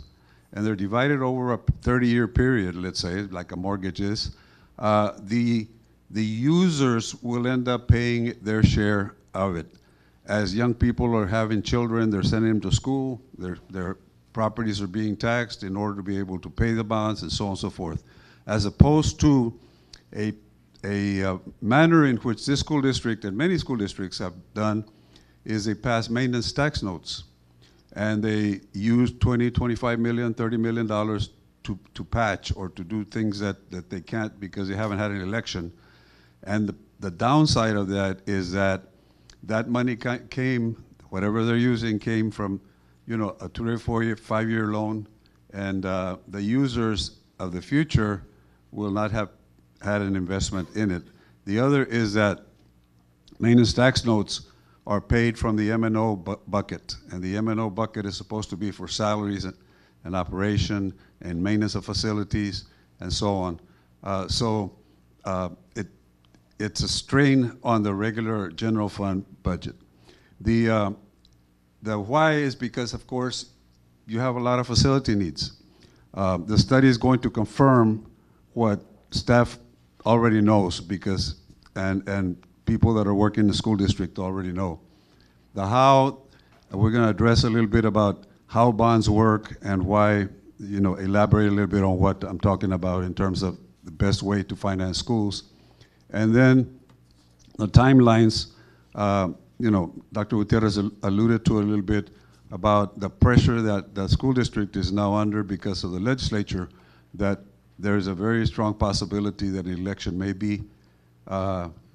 and they're divided over a 30-year period, let's say, like a mortgage is, the users will end up paying their share of it. As young people are having children, they're sending them to school, their properties are being taxed in order to be able to pay the bonds and so on and so forth. As opposed to manner in which this school district and many school districts have done is they pass maintenance tax notes. And they use 20, 25 million, $30 million to patch or to do things that they can't because they haven't had an election. And the downside of that is that money came, whatever they're using, came from, you know, a 2 or 4 year, 5-year loan, and the users of the future will not have had an investment in it. The other is that maintenance tax notes are paid from the M&O bucket, and the M&O bucket is supposed to be for salaries and operation and maintenance of facilities and so on. It's a strain on the regular general fund budget. The why is because, of course, you have a lot of facility needs. The study is going to confirm what staff already knows because, and people that are working in the school district already know. The how, we're going to address a little bit about how bonds work and why, you know, elaborate a little bit on what I'm talking about in terms of the best way to finance schools. And then the timelines, you know, Dr. Gutierrez alluded to a little bit about the pressure that the school district is now under because of the legislature, that there is a very strong possibility that an election may be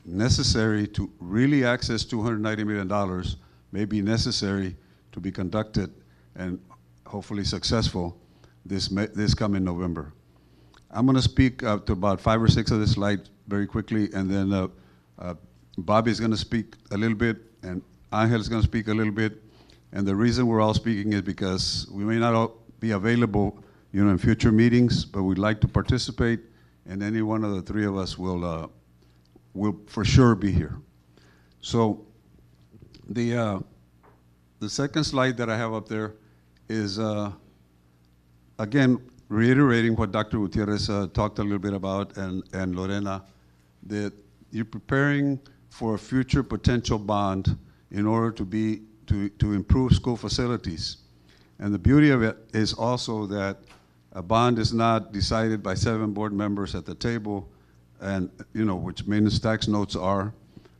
necessary to really access $290 million, may be necessary to be conducted and hopefully successful this coming November. I'm going to speak to about 5 or 6 of the slides very quickly, and then Bobby's going to speak a little bit, and Angel's going to speak a little bit. And the reason we're all speaking is because we may not all be available, you know, in future meetings, but we'd like to participate, and any one of the 3 of us will for sure be here. So the second slide that I have up there is, again, reiterating what Dr. Gutierrez talked a little bit about, and Lorena, that you're preparing for a future potential bond in order to improve school facilities. And the beauty of it is also that a bond is not decided by 7 board members at the table, and, you know, which maintenance tax notes are,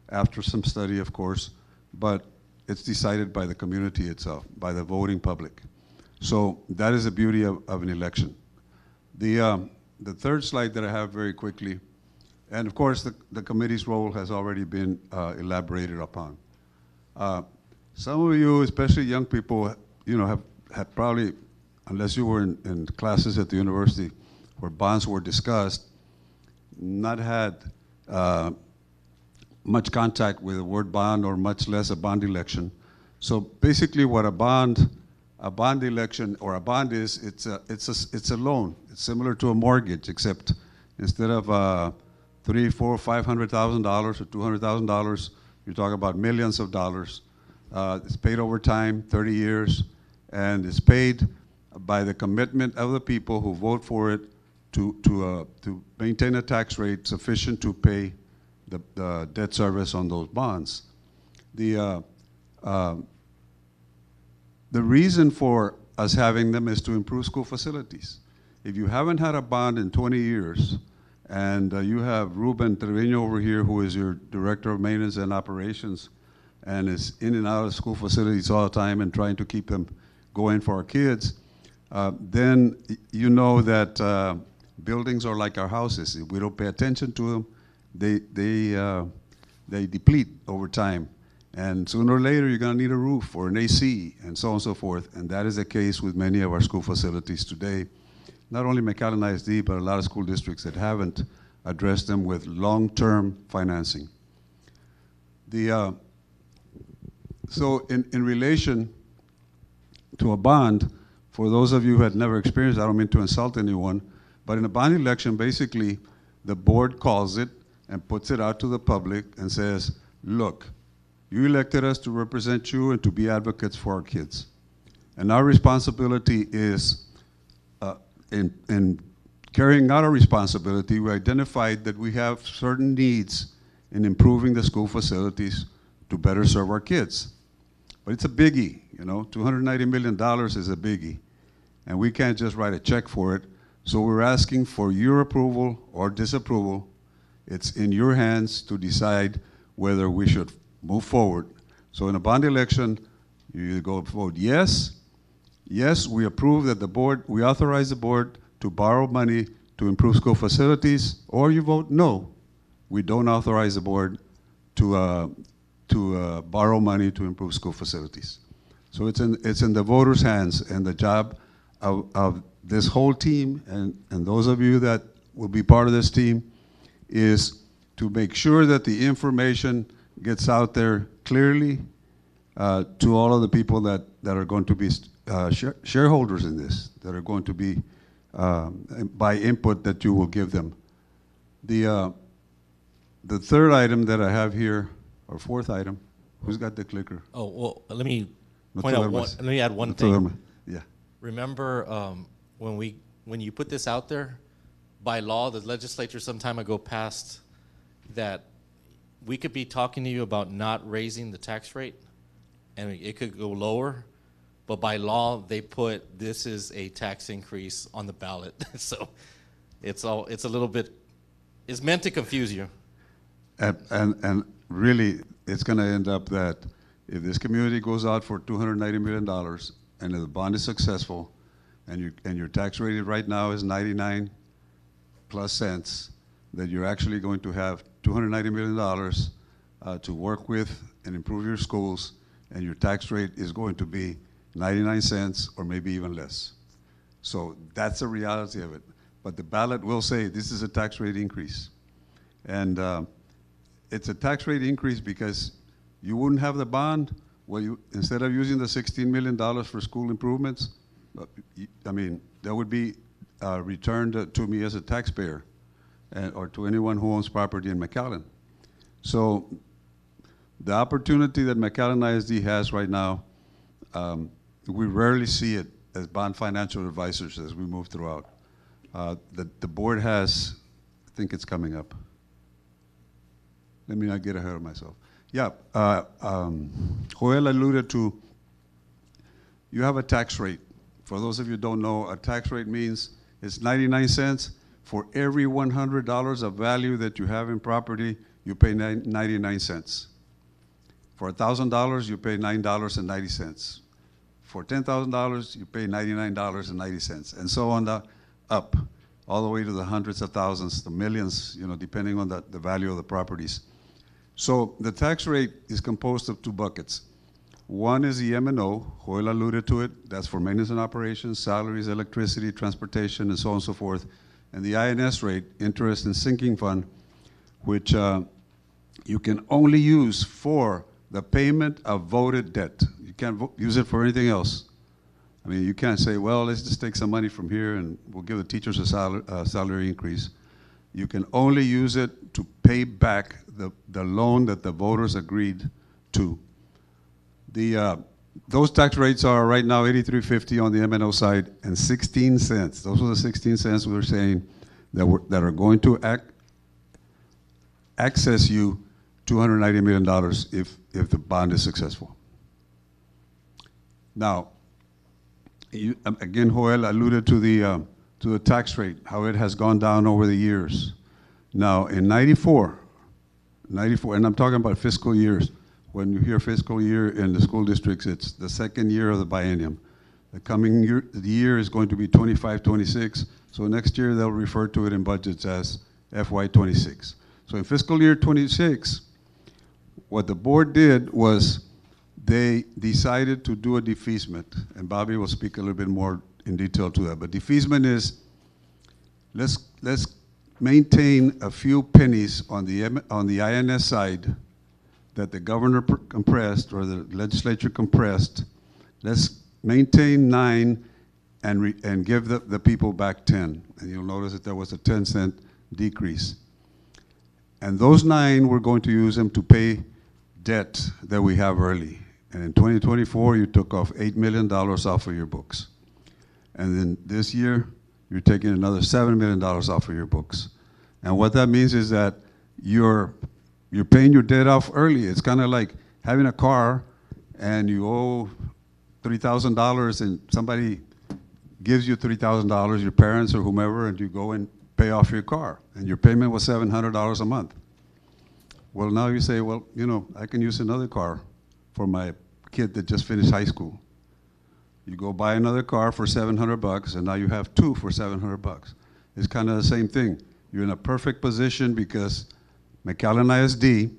after some study, of course, but it's decided by the community itself, by the voting public. So that is the beauty of an election. The third slide that I have very quickly, and of course the committee's role has already been elaborated upon. Some of you, especially young people, you know, have probably, unless you were in classes at the university where bonds were discussed, not had much contact with the word bond, or much less a bond election. So basically what a bond election or a bond is, it's a loan. It's similar to a mortgage, except instead of $300,000, $400,000, $500,000 or $200,000, you're talking about millions of dollars. It's paid over time, 30 years, and it's paid by the commitment of the people who vote for it to maintain a tax rate sufficient to pay the debt service on those bonds. The reason for us having them is to improve school facilities. If you haven't had a bond in 20 years, and you have Ruben Trevino over here, who is your Director of Maintenance and Operations, and is in and out of school facilities all the time and trying to keep them going for our kids, then you know that buildings are like our houses. If we don't pay attention to them, they deplete over time. And sooner or later, you're going to need a roof or an AC and so on and so forth. And that is the case with many of our school facilities today. Not only McAllen ISD, but a lot of school districts that haven't addressed them with long-term financing. So in relation to a bond, for those of you who had never experienced, I don't mean to insult anyone, but in a bond election, basically, the board calls it and puts it out to the public and says, look, you elected us to represent you and to be advocates for our kids. And our responsibility is, in carrying out our responsibility, we identified that we have certain needs in improving the school facilities to better serve our kids. But it's a biggie, you know, $290 million is a biggie. And we can't just write a check for it. So we're asking for your approval or disapproval It's in your hands to decide whether we should move forward. So in a bond election, you go vote yes. Yes, we approve that we authorize the board to borrow money to improve school facilities, or you vote no. We don't authorize the board to borrow money to improve school facilities. So it's in the voters' hands, and the job of this whole team and those of you that will be part of this team is to make sure that the information gets out there clearly to all of the people that are going to be shareholders in this, that are going to be by input that you will give them. The third item that I have here, or fourth item, who's got the clicker? Oh, well, let me No point te out duermas. let me add one No te thing. duermas. Yeah. Remember when you put this out there, by law, the legislature some time ago passed that we could be talking to you about not raising the tax rate, and it could go lower, but by law, they put this is a tax increase on the ballot. So it's a little bit, it's meant to confuse you. And really, it's going to end up that if this community goes out for $290 million, and if the bond is successful, and your tax rate right now is 99 plus cents, that you're actually going to have $290 million to work with and improve your schools, and your tax rate is going to be 99 cents or maybe even less. So that's the reality of it. But the ballot will say this is a tax rate increase. And it's a tax rate increase because you wouldn't have the bond. Well, instead of using the $16 million for school improvements, I mean, that would be returned to me as a taxpayer or to anyone who owns property in McAllen. So the opportunity that McAllen ISD has right now, we rarely see it as bond financial advisors as we move throughout. The board has, I think it's coming up. Let me not get ahead of myself. Yeah, Joel alluded to, you have a tax rate. For those of you who don't know, a tax rate means it's 99 cents. For every $100 of value that you have in property, you pay 99 cents. For $1,000, you pay $9.90. For $10,000, you pay $99.90, and so on up, all the way to the hundreds of thousands, the millions, depending on the value of the properties. So the tax rate is composed of two buckets. One is the M&O, Joel alluded to it, that's for maintenance and operations, salaries, electricity, transportation, and so on and so forth. And the INS rate, interest and sinking fund, which you can only use for the payment of voted debt. You can't use it for anything else. I mean, you can't say, well, let's just take some money from here and we'll give the teachers a salary increase. You can only use it to pay back the loan that the voters agreed to. Those tax rates are right now $83.50 on the M&O side and 16 cents. Those are the 16 cents we were saying that are going to access you $290 million if the bond is successful. Now, again, Joel alluded to the tax rate, how it has gone down over the years. Now, in 94, and I'm talking about fiscal years. When you hear fiscal year in the school districts, it's the second year of the biennium. The coming year, the year is going to be 25-26, so next year they'll refer to it in budgets as FY26. So in fiscal year 26, what the board did was they decided to do a defeasement, and Bobby will speak a little bit more in detail to that. But defeasement is, let's maintain a few pennies on the INS side that the governor compressed or the legislature compressed. Let's maintain 9 and give the people back 10. And you'll notice that there was a 10-cent decrease. And those 9, we're going to use them to pay debt that we have early. And in 2024, you took off $8 million off of your books. And then this year, you're taking another $7 million off of your books. And what that means is that you're paying your debt off early. It's kind of like having a car and you owe $3,000 and somebody gives you $3,000, your parents or whomever, and you go and pay off your car, and your payment was $700 a month. Well, now you say, well, you know, I can use another car for my kid that just finished high school. You go buy another car for $700, and now you have two for $700. It's kind of the same thing. You're in a perfect position because McAllen ISD,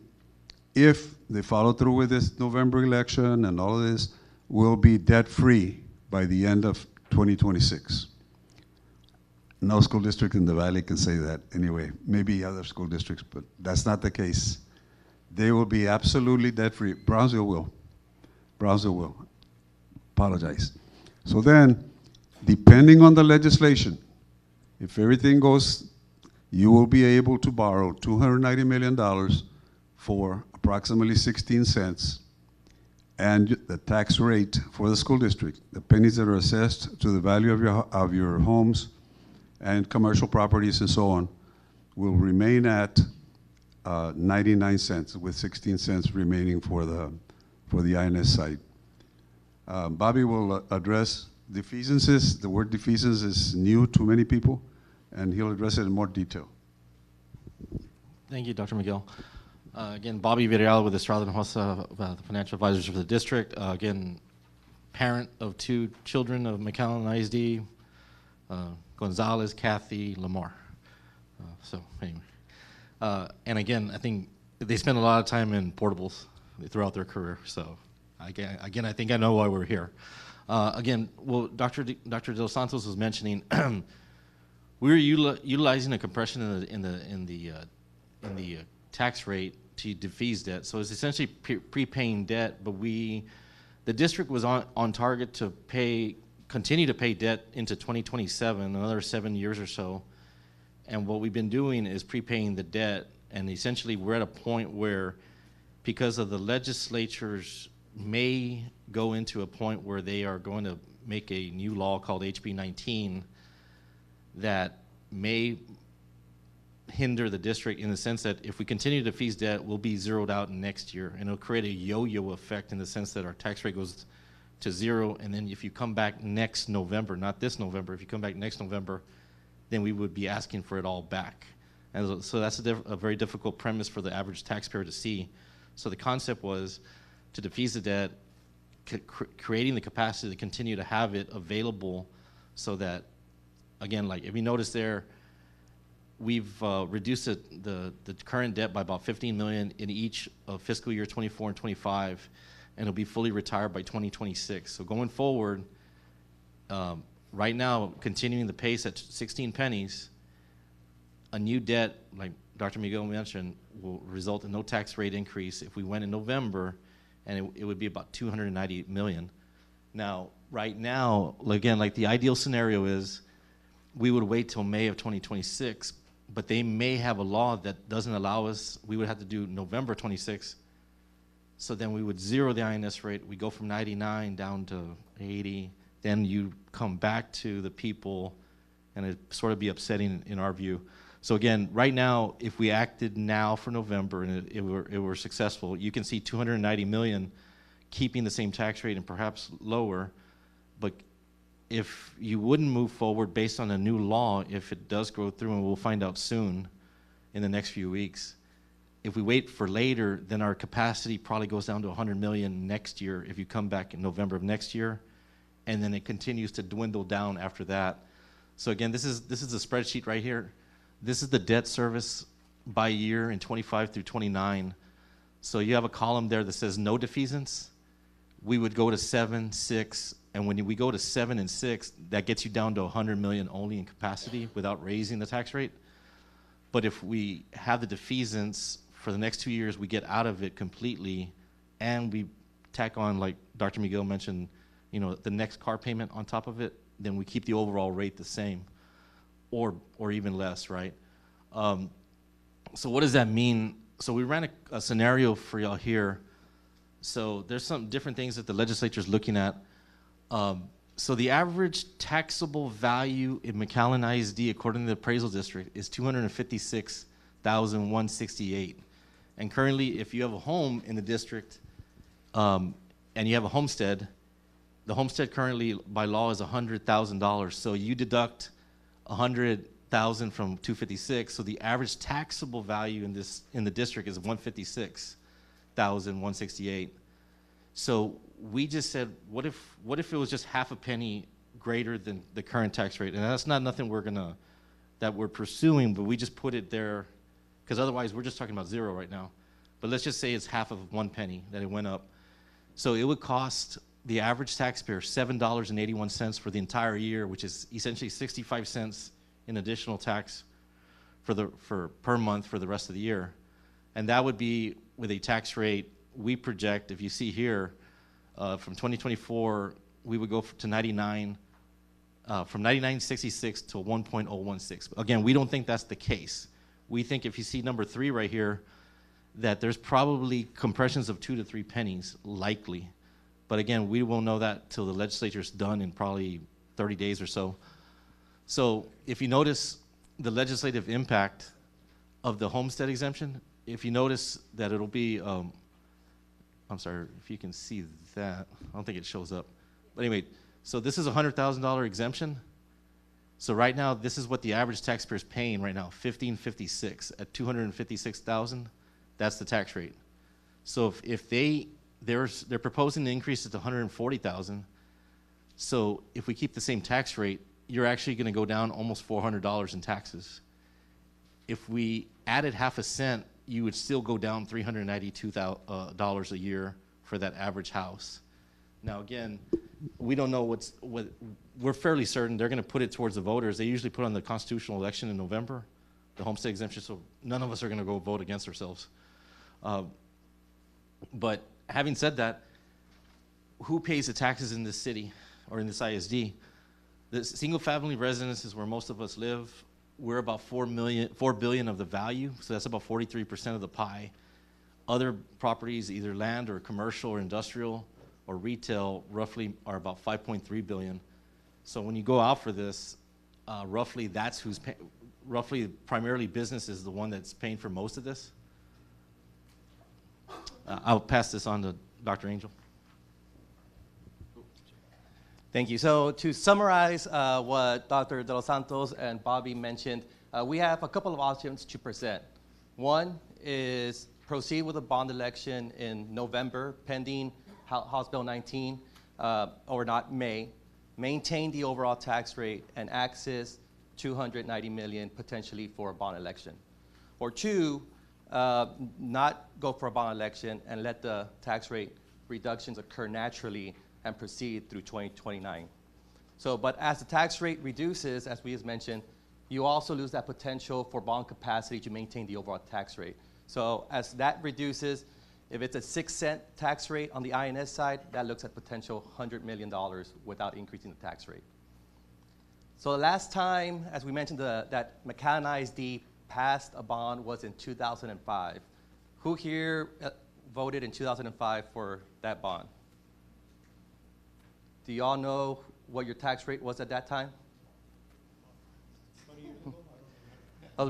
if they follow through with this November election and all of this, will be debt-free by the end of 2026. No school district in the Valley can say that anyway. Maybe other school districts, but that's not the case. They will be absolutely debt-free. Brownsville will. Brownsville will. Apologize. So then, depending on the legislation, if everything goes, you will be able to borrow $290 million for approximately 16 cents, and the tax rate for the school district, the pennies that are assessed to the value of your homes and commercial properties and so on, will remain at 99 cents, with 16 cents remaining for the INS side. Bobby will address defeasances. The word defeasance is new to many people, and he'll address it in more detail. Thank you, Dr. Miguel. Again, Bobby Villarreal with Estrada and Hossa, the financial advisors for the district. Again, parent of two children of McAllen ISD, Gonzalez, Kathy, Lamar. So anyway, and again, I think they spend a lot of time in portables throughout their career. So again, I think I know why we're here. Again, well, Dr. Dos Santos was mentioning we were utilizing a compression in the tax rate to defease debt. So it's essentially prepaying debt, but the district was on target to continue to pay debt into 2027, another 7 years or so. And what we've been doing is prepaying the debt, and essentially we're at a point where, because of the legislatures may go into a point where they are going to make a new law called HB 19 that may hinder the district, in the sense that if we continue to defease debt, we'll be zeroed out next year, and it'll create a yo-yo effect in the sense that our tax rate goes to zero, and then if you come back next November, not this November, if you come back next November, then we would be asking for it all back. And so that's a very difficult premise for the average taxpayer to see. So the concept was to defease the debt, creating the capacity to continue to have it available, so that, again, like if you notice there, we've reduced the current debt by about $15 million in each of fiscal year 24 and 25, and it'll be fully retired by 2026. So going forward, right now, continuing the pace at 16 pennies, a new debt, like Dr. Miguel mentioned, will result in no tax rate increase if we went in November, and it would be about $290 million. Now, right now, again, like the ideal scenario is we would wait till May of 2026, but they may have a law that doesn't allow us. We would have to do November 26. So then we would zero the INS rate. We go from 99 down to 80. Then you come back to the people, and it sort of be upsetting in our view. So again, right now, if we acted now for November and it were successful, you can see $290 million keeping the same tax rate and perhaps lower. But if you wouldn't move forward based on a new law, if it does go through, and we'll find out soon in the next few weeks, if we wait for later, then our capacity probably goes down to $100 million next year if you come back in November of next year, and then it continues to dwindle down after that. So again, this is the spreadsheet right here. This is the debt service by year in 25 through 29. So you have a column there that says no defeasance. We would go to 7, 6, and when we go to 7 and 6, that gets you down to $100 million only in capacity without raising the tax rate. But if we have the defeasance for the next 2 years, we get out of it completely, and we tack on, like Dr. Miguel mentioned, the next car payment on top of it, then we keep the overall rate the same, or even less, right? So what does that mean? So we ran a scenario for y'all here. So there's some different things that the legislature is looking at. So the average taxable value in McAllen ISD, according to the appraisal district, is $256,168. And currently, if you have a home in the district and you have a homestead, the homestead currently by law is $100,000. So you deduct $100,000 100,000 from 256. So the average taxable value in the district is 156,168. So we just said, what if it was just half a penny greater than the current tax rate? And that's not nothing that we're pursuing, but we just put it there because otherwise we're just talking about zero right now. But let's just say it's half of 1 penny that it went up. So it would cost the average taxpayer $7.81 for the entire year, which is essentially 65 cents in additional tax per month for the rest of the year. And that would be with a tax rate we project, if you see here, from 2024, we would go to 99, from 99.66 to 1.016. Again, we don't think that's the case. We think if you see number 3 right here, that there's probably compressions of 2 to 3 pennies, likely. But again, we won't know that till the legislature's done in probably 30 days or so. So if you notice the legislative impact of the homestead exemption, if you notice that it'll be, I'm sorry, if you can see that. I don't think it shows up. But anyway, so this is a $100,000 exemption. So right now, this is what the average taxpayer is paying right now, $1,556 at $256,000. That's the tax rate. So if they're proposing to increase it to $140,000. So if we keep the same tax rate, you're actually going to go down almost $400 in taxes. If we added half a cent, you would still go down $392 a year for that average house. Now again, we don't know what we're fairly certain they're going to put it towards the voters. They usually put on the constitutional election in November, the homestead exemption, so none of us are going to go vote against ourselves. But having said that, who pays the taxes in this city or in this ISD? The single family residences where most of us live, we're about $4 billion of the value, so that's about 43% of the pie. Other properties, either land or commercial or industrial or retail, roughly are about $5.3 billion. So when you go out for this, roughly that's who's roughly primarily business is the one that's paying for most of this. I'll pass this on to Dr. Angel. Thank you. So to summarize what Dr. De Los Santos and Bobby mentioned, we have a couple of options to present. One is proceed with a bond election in November, pending House Bill 19, or not May, maintain the overall tax rate, and access $290 million potentially for a bond election. Or two, not go for a bond election and let the tax rate reductions occur naturally and proceed through 2029. So, but as the tax rate reduces, as we just mentioned, you also lose that potential for bond capacity to maintain the overall tax rate. So as that reduces, if it's a 6-cent tax rate on the INS side, that looks at potential $100 million without increasing the tax rate. So the last time, as we mentioned, that McAllen ISD passed a bond was in 2005. Who here voted in 2005 for that bond? Do you all know what your tax rate was at that time? 20 years ago?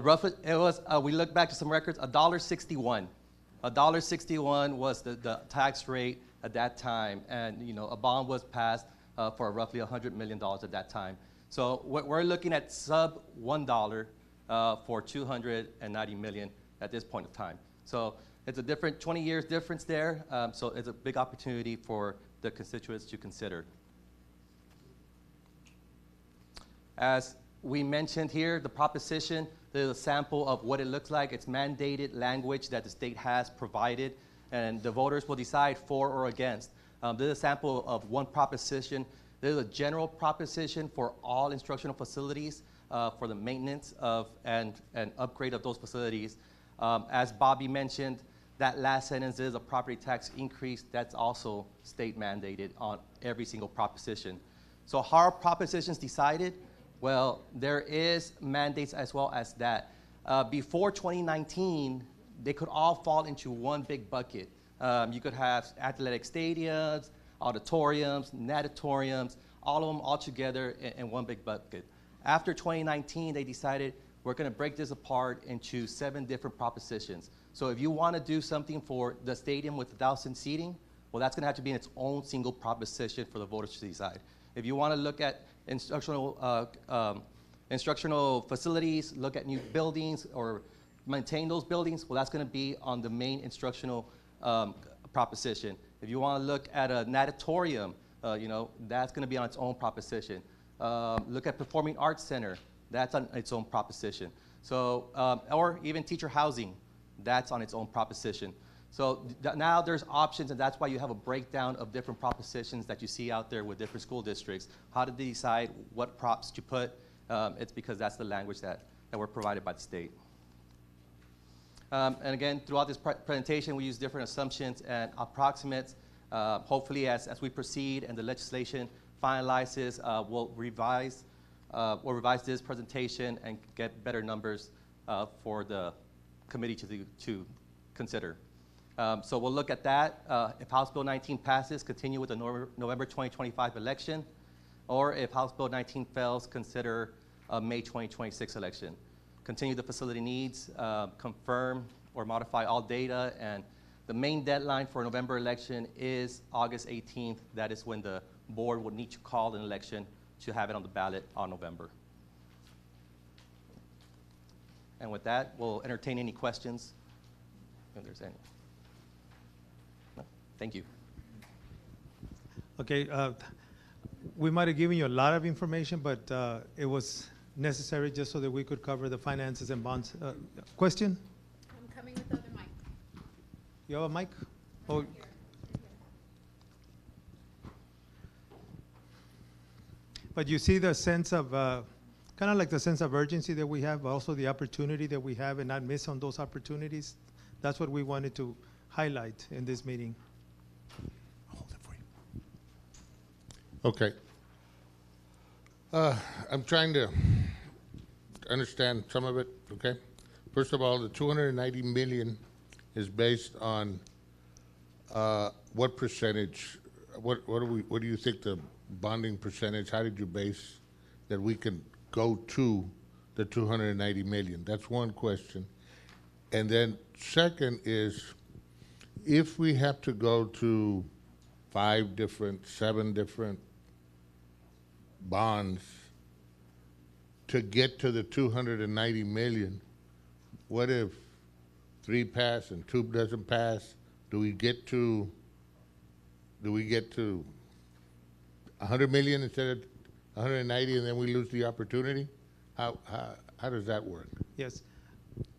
Roughly, it was, we looked back to some records, $1.61. $1.61 was the tax rate at that time, and a bond was passed for roughly $100 million at that time. So we're looking at sub $1 for $290 million at this point of time. So it's a different 20 years difference there, so it's a big opportunity for the constituents to consider. As we mentioned here, the proposition, there's a sample of what it looks like. It's mandated language that the state has provided, and the voters will decide for or against. There's a sample of one proposition. There's a general proposition for all instructional facilities for the maintenance of and upgrade of those facilities. As Bobby mentioned, that last sentence is a property tax increase. That's also state mandated on every single proposition. So how are propositions decided? Well, there is mandates as well as that. Before 2019, they could all fall into one big bucket. You could have athletic stadiums, auditoriums, natatoriums, all of them all together in one big bucket. After 2019, they decided we're going to break this apart into 7 different propositions. So if you want to do something for the stadium with 1,000 seating, well, that's going to have to be in its own single proposition for the voters to decide. If you want to look at instructional Instructional facilities, look at new buildings or maintain those buildings. Well, that's going to be on the main instructional proposition. If you want to look at a natatorium, that's going to be on its own proposition. Look at Performing Arts Center, that's on its own proposition. So, or even teacher housing, that's on its own proposition. So now there's options, and that's why you have a breakdown of different propositions that you see out there with different school districts. How did they decide what props to put? It's because that's the language that were provided by the state. And again, throughout this presentation, we use different assumptions and approximates. Hopefully, as we proceed and the legislation finalizes, we'll revise this presentation and get better numbers for the committee to consider. So we'll look at that. If House Bill 19 passes, continue with the November 2025 election, or if House Bill 19 fails, consider a May 2026 election. Continue the facility needs, confirm or modify all data, and the main deadline for November election is August 18th. That is when the board would need to call an election to have it on the ballot on November. And with that, we'll entertain any questions, if there's any. No? Thank you. Okay, we might have given you a lot of information, but it was necessary just so that we could cover the finances and bonds. Question? I'm coming with the other mic. You have a mic? Oh. But you see the sense of, kind of like the sense of urgency that we have, but also the opportunity that we have and not miss on those opportunities. That's what we wanted to highlight in this meeting. Hold it for you. Okay. I'm trying to understand some of it, okay? First of all, the 290 million is based on what percentage? What do you think the bonding percentage? How did you base that we can go to the 290 million? That's one question. And then second is, if we have to go to 7 different bonds to get to the 290 million, what if 3 pass and 2 doesn't pass? Do we get to 100 million instead of 190, and then we lose the opportunity? How does that work? Yes.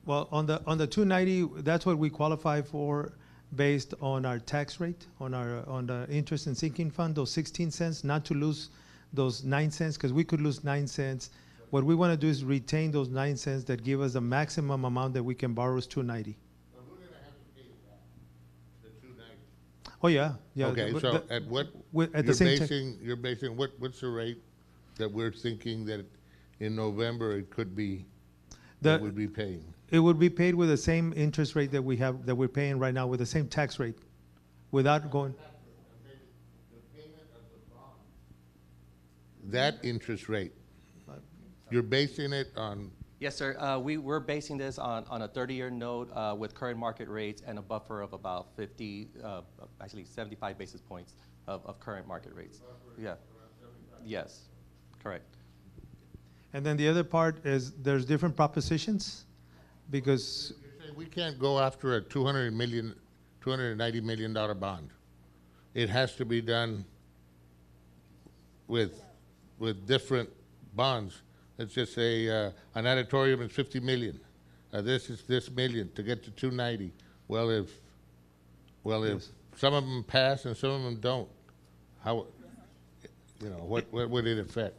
Well, on the 290, that's what we qualify for based on our tax rate, on the interest and sinking fund, those 16 cents, not to lose those 9 cents, because we could lose 9 cents. What we want to do is retain those 9 cents that give us the maximum amount that we can borrow is 290. But we're going to have to pay that, the 290. Oh yeah, yeah. Okay, so at what at the same time, you're basing what's the rate that we're thinking that in November it could be that would be paying? It would be paid with the same interest rate that we're paying right now, with the same tax rate, without going. The payment of the bond. That interest rate, you're basing it on? Yes, sir. We're basing this on a 30-year note with current market rates and a buffer of about 75 basis points of current market rates. Yeah. Yes, correct. And then the other part is there's different propositions, because You're saying we can't go after a $290 million bond. It has to be done with different bonds. Let's just say an auditorium is 50 million. This is this million to get to 290. Well, if Yes. some of them pass and some of them don't, how, what would it affect?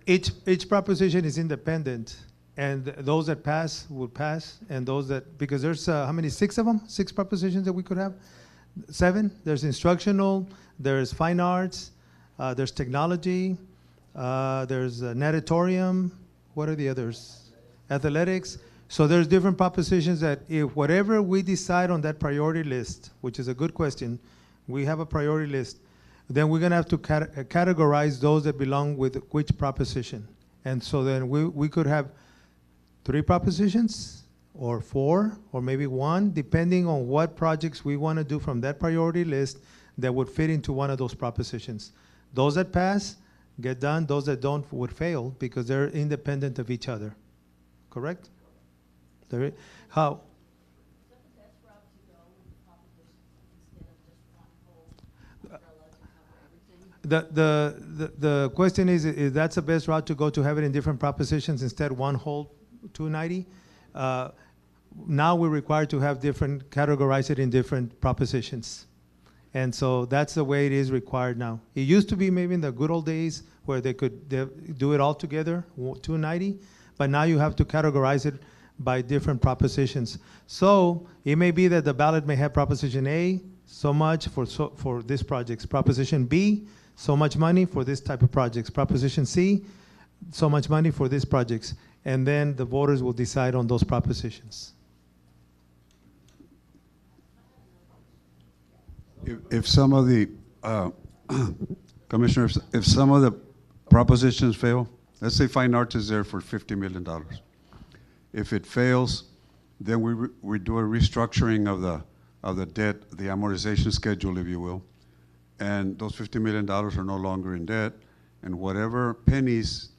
each proposition is independent, and those that pass will pass, and those that, because there's how many, 6 of them? 6 propositions that we could have? 7? There's instructional, there's fine arts, there's technology, there's natatorium. What are the others? Athletics. So there's different propositions that if whatever we decide on that priority list, which is a good question, we have a priority list, then we're going to have to categorize those that belong with which proposition. And so then we could have 3 propositions or 4 or maybe 1, depending on what projects we want to do from that priority list that would fit into one of those propositions. Those that pass get done. Those that don't would fail because they're independent of each other. Correct? How? The question is that's the best route to go, to have it in different propositions instead one whole 290? Now we're required to have categorize it in different propositions. And so that's the way it is required now. It used to be maybe in the good old days where they could do it all together, 290, but now you have to categorize it by different propositions. So it may be that the ballot may have Proposition A, so much for this project. Proposition B, so much money for this type of projects. Proposition C, so much money for these projects. And then the voters will decide on those propositions. If some of the, Commissioners, if some of the propositions fail, let's say fine arts is there for $50 million. If it fails, then we do a restructuring of the debt, the amortization schedule, if you will. And those $50 million are no longer in debt. And whatever pennies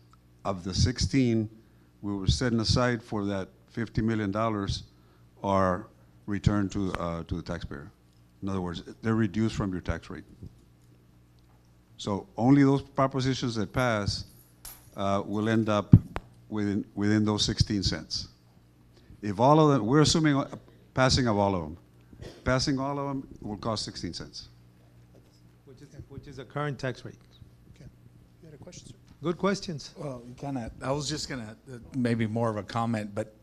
of the 16 we were setting aside for that $50 million are returned to the taxpayer. In other words, they're reduced from your tax rate. So only those propositions that pass will end up within those 16 cents. If all of them, we're assuming passing of all of them. Passing all of them will cost 16 cents. Which is the current tax rate. Okay. You had a question, sir? Good questions. Well, I was just going to, maybe more of a comment, but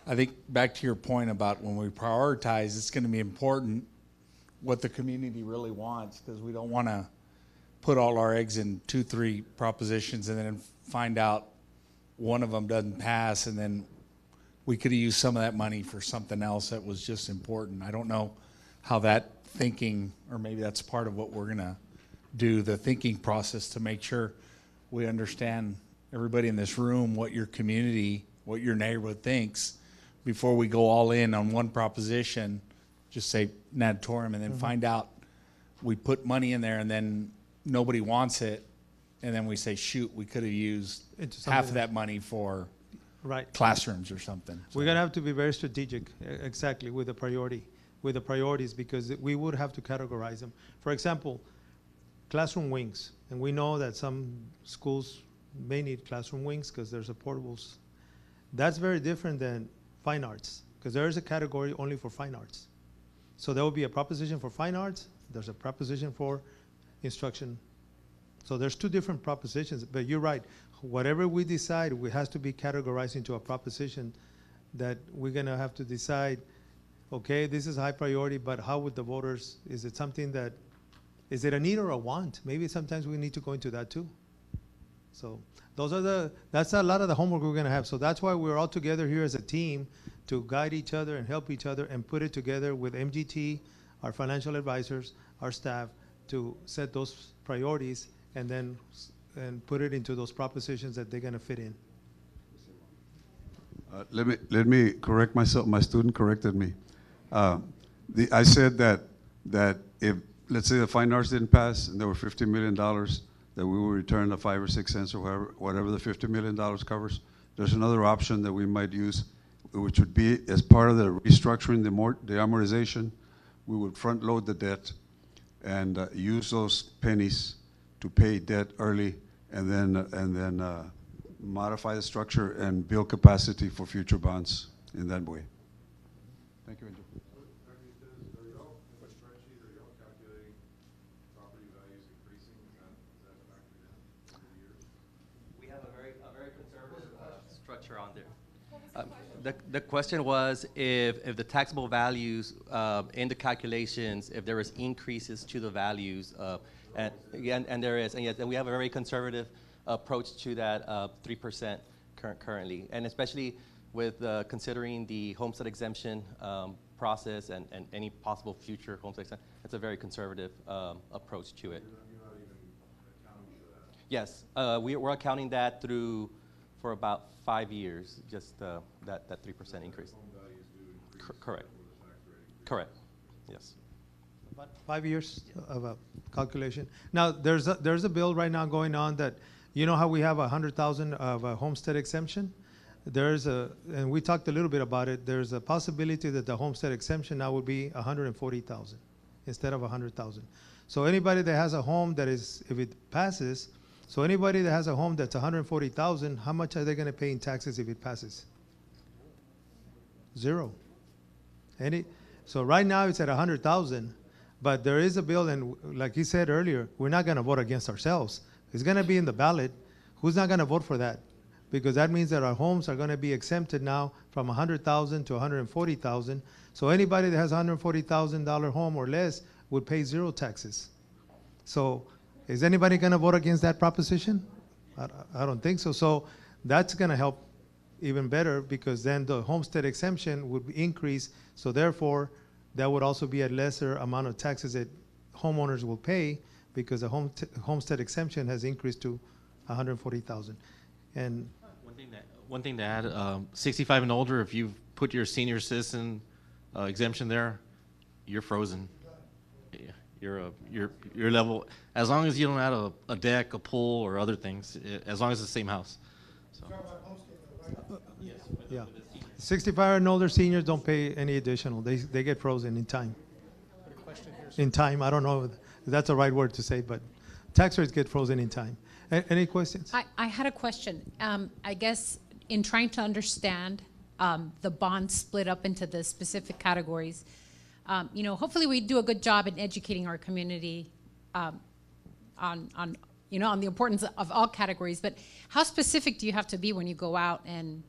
I think back to your point about when we prioritize, it's going to be important what the community really wants, because we don't want to put all our eggs in 2-3 propositions and then find out one of them doesn't pass, and then we could have used some of that money for something else that was just important. I don't know how that thinking, or maybe that's part of what we're going to do, the thinking process, to make sure we understand, everybody in this room, what your community, what your neighborhood thinks before we go all in on one proposition, just say natatorium, and then find out we put money in there and then nobody wants it, and then we say, shoot, we could have used half of that money for classrooms or something. We're going to have to be very strategic, exactly, with the priorities, because we would have to categorize them. For example, classroom wings, and we know that some schools may need classroom wings because there's a portables. That's very different than fine arts, because there is a category only for fine arts. So there will be a proposition for fine arts, there's a proposition for instruction. So there's two different propositions, but you're right. Whatever we decide, it has to be categorized into a proposition that we're gonna have to decide, okay, this is high priority, but how would the voters, is it something that, is it a need or a want? Maybe sometimes we need to go into that too. So that's a lot of the homework we're gonna have. So that's why we're all together here as a team to guide each other and help each other and put it together with MGT, our financial advisors, our staff, to set those priorities and then put it into those propositions that they're gonna fit in. Let me correct myself. My student corrected me. I said that if, let's say, the fine arts didn't pass and there were $50 million, that we will return the 5 or 6 cents or whatever the $50 million covers. There's another option that we might use, which would be as part of the restructuring, the amortization, we would front load the debt and use those pennies to pay debt early, and then modify the structure and build capacity for future bonds in that way. Thank you, Angel. We have a very conservative structure on there. The question was if the taxable values in the calculations, if there is increases to the values, and again, and there is, and yes, and we have a very conservative approach to that 3% currently, and especially with considering the homestead exemption process and any possible future homestead exemption. It's a very conservative approach to it. Yes, we're accounting that through for about 5 years, just that 3% increase. Correct. Correct. Yes. About 5 years of a calculation. Now, there's a bill right now going on that You know how we have 100,000 of a homestead exemption? And we talked a little bit about it, there's a possibility that the homestead exemption now would be 140,000 instead of 100,000. So anybody that has a home that is, if it passes, so anybody that has a home that's 140,000, how much are they gonna pay in taxes if it passes? Zero. So right now it's at 100,000, but there is a bill, and like he said earlier, we're not gonna vote against ourselves. It's gonna be in the ballot. Who's not gonna vote for that? Because that means that our homes are gonna be exempted now from 100,000 to 140,000. So anybody that has a $140,000 home or less would pay zero taxes. So is anybody gonna vote against that proposition? I don't think so. So that's gonna help even better, because then the homestead exemption would increase. So therefore, that would also be a lesser amount of taxes that homeowners will pay, because the homestead exemption has increased to 140,000. And one thing to add, 65 and older, if you put your senior citizen exemption there, you're frozen. Yeah, your level, as long as you don't add a deck, a pool, or other things, as long as it's the same house. So. Yeah, 65 and older seniors don't pay any additional. They get frozen in time. In time, I don't know if that's the right word to say, but tax rates get frozen in time. Any questions? I had a question. I guess in trying to understand the bonds split up into the specific categories, hopefully we do a good job in educating our community on the importance of all categories. But how specific do you have to be when you go out and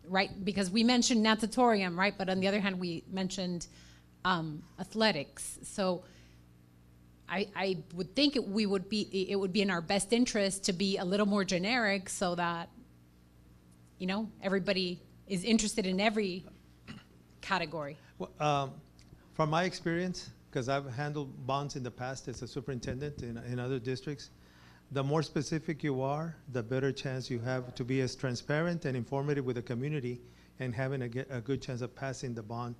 right? Because we mentioned natatorium, right? But on the other hand, we mentioned athletics. So I would think it would be in our best interest to be a little more generic, so that everybody is interested in every category. Well, from my experience, because I've handled bonds in the past as a superintendent in other districts, the more specific you are, the better chance you have to be as transparent and informative with the community, and having a good chance of passing the bond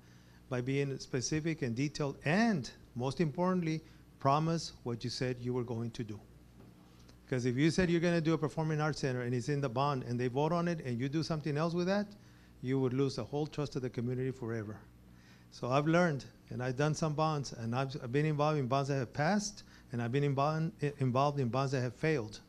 by being specific and detailed, and most importantly, promise what you said you were going to do. Because if you said you're going to do a performing arts center and it's in the bond and they vote on it and you do something else with that, you would lose the whole trust of the community forever. So I've learned, and I've done some bonds, and I've been involved in bonds that have passed, and I've been involved in bonds that have failed.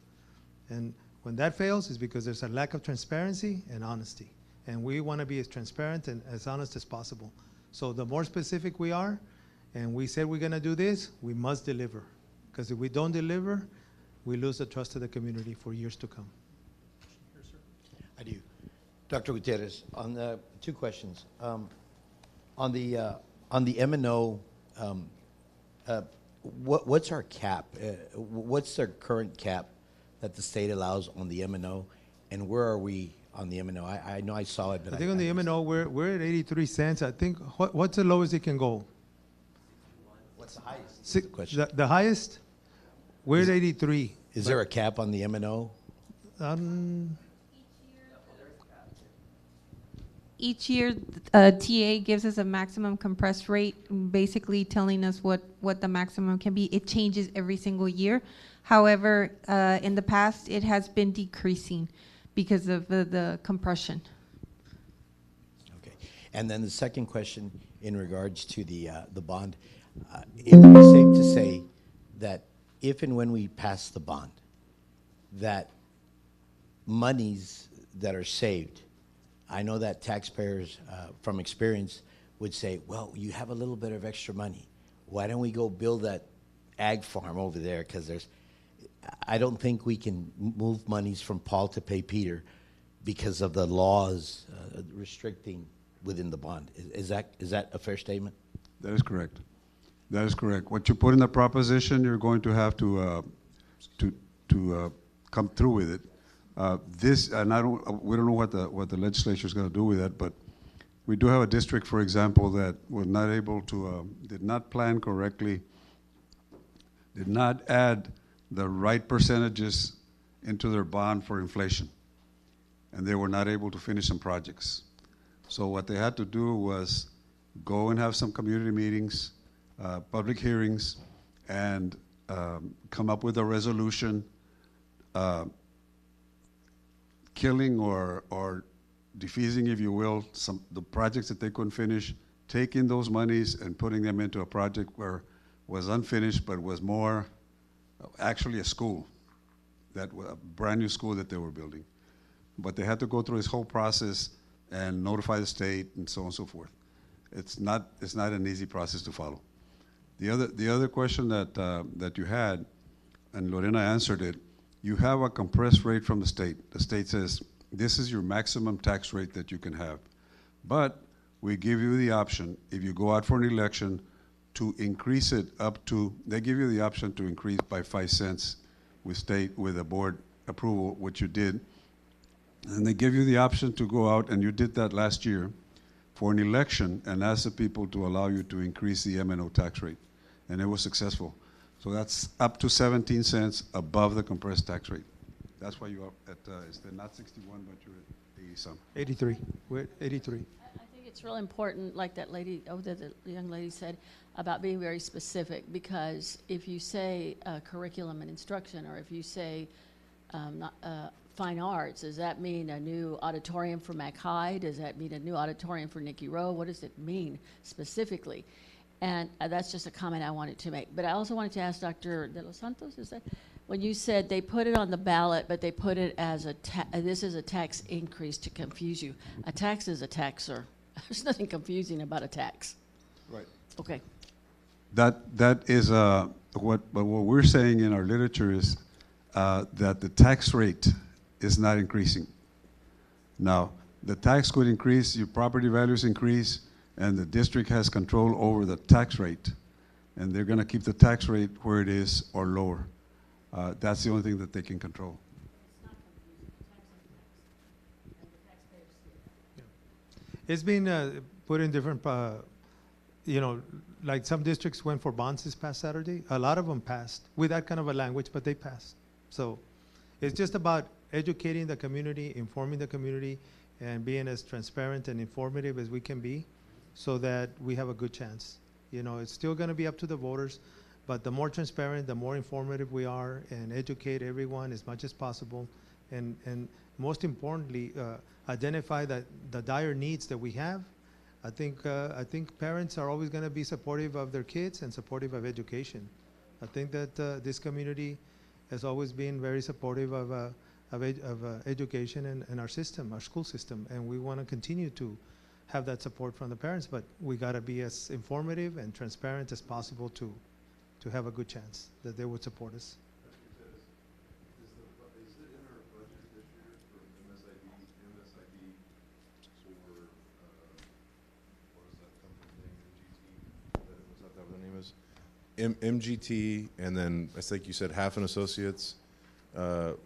And when that fails, it's because there's a lack of transparency and honesty. And we want to be as transparent and as honest as possible. So the more specific we are, and we said we're going to do this, we must deliver. Because if we don't deliver, we lose the trust of the community for years to come. I do. Dr. Gutierrez, on the two questions. On the M&O, what's our cap? What's the current cap that the state allows on the M&O, and where are we on the M&O? I know I saw it, but I think on the M&O we're at 83 cents. I think what's the lowest it can go? What's the highest? The highest, we're at 83. Is there a cap on the M&O? Each year, TA gives us a maximum compressed rate, basically telling us what the maximum can be. It changes every single year. However, in the past, it has been decreasing because of the compression. Okay. And then the second question in regards to the bond, it would be safe to say that if and when we pass the bond, that monies that are saved, I know that taxpayers, from experience, would say, well, you have a little bit of extra money. Why don't we go build that ag farm over there? Because I don't think we can move monies from Paul to pay Peter because of the laws restricting within the bond. Is that a fair statement? That is correct. That is correct. What you put in the proposition, you're going to have to come through with it. We don't know what the legislature is going to do with that, but we do have a district, for example, that was not able to, did not plan correctly, did not add the right percentages into their bond for inflation, and they were not able to finish some projects. So what they had to do was go and have some community meetings, public hearings, and come up with a resolution killing or defeasing, if you will, the projects that they couldn't finish, taking those monies and putting them into a project where was unfinished but was more actually a school, a brand new school that they were building. But they had to go through this whole process and notify the state and so on and so forth. It's not an easy process to follow. The other question that you had, and Lorena answered it, you have a compressed rate from the state. The state says, this is your maximum tax rate that you can have. But we give you the option, if you go out for an election, to increase it up to, they give you the option to increase by 5 cents with a board approval, which you did. And they give you the option to go out, and you did that last year, for an election and ask the people to allow you to increase the M&O tax rate. And it was successful. So that's up to 17 cents above the compressed tax rate. That's why you're up at, it's not 61, but you're at 80 some. 83. We're at 83. I think it's real important, like that lady, the young lady said, about being very specific, because if you say curriculum and instruction, or if you say fine arts, does that mean a new auditorium for Mac High? Does that mean a new auditorium for Nicky Rowe? What does it mean specifically? And that's just a comment I wanted to make. But I also wanted to ask Dr. De Los Santos, is that when you said they put it on the ballot, but they put it as this is a tax increase to confuse you. A tax is a tax, sir. There's nothing confusing about a tax. Right. Okay. That is what we're saying in our literature is that the tax rate is not increasing. Now, the tax could increase, your property values increase, and the district has control over the tax rate, and they're going to keep the tax rate where it is or lower. That's the only thing that they can control. It's been put in different, like some districts went for bonds this past Saturday. A lot of them passed with that kind of a language, but they passed. So it's just about educating the community, informing the community, and being as transparent and informative as we can be so that we have a good chance. It's still going to be up to the voters, but the more transparent, the more informative we are, and educate everyone as much as possible, and most importantly, identify the dire needs that we have. I think parents are always going to be supportive of their kids and supportive of education. I think that this community has always been very supportive of education and our system, our school system, and we want to continue to have that support from the parents, but we got to be as informative and transparent as possible to have a good chance that they would support us. Is it in our budget this year for MSID for, what is that company name, MGT? Was that what the name is? MGT, and then I think you said Half Associates.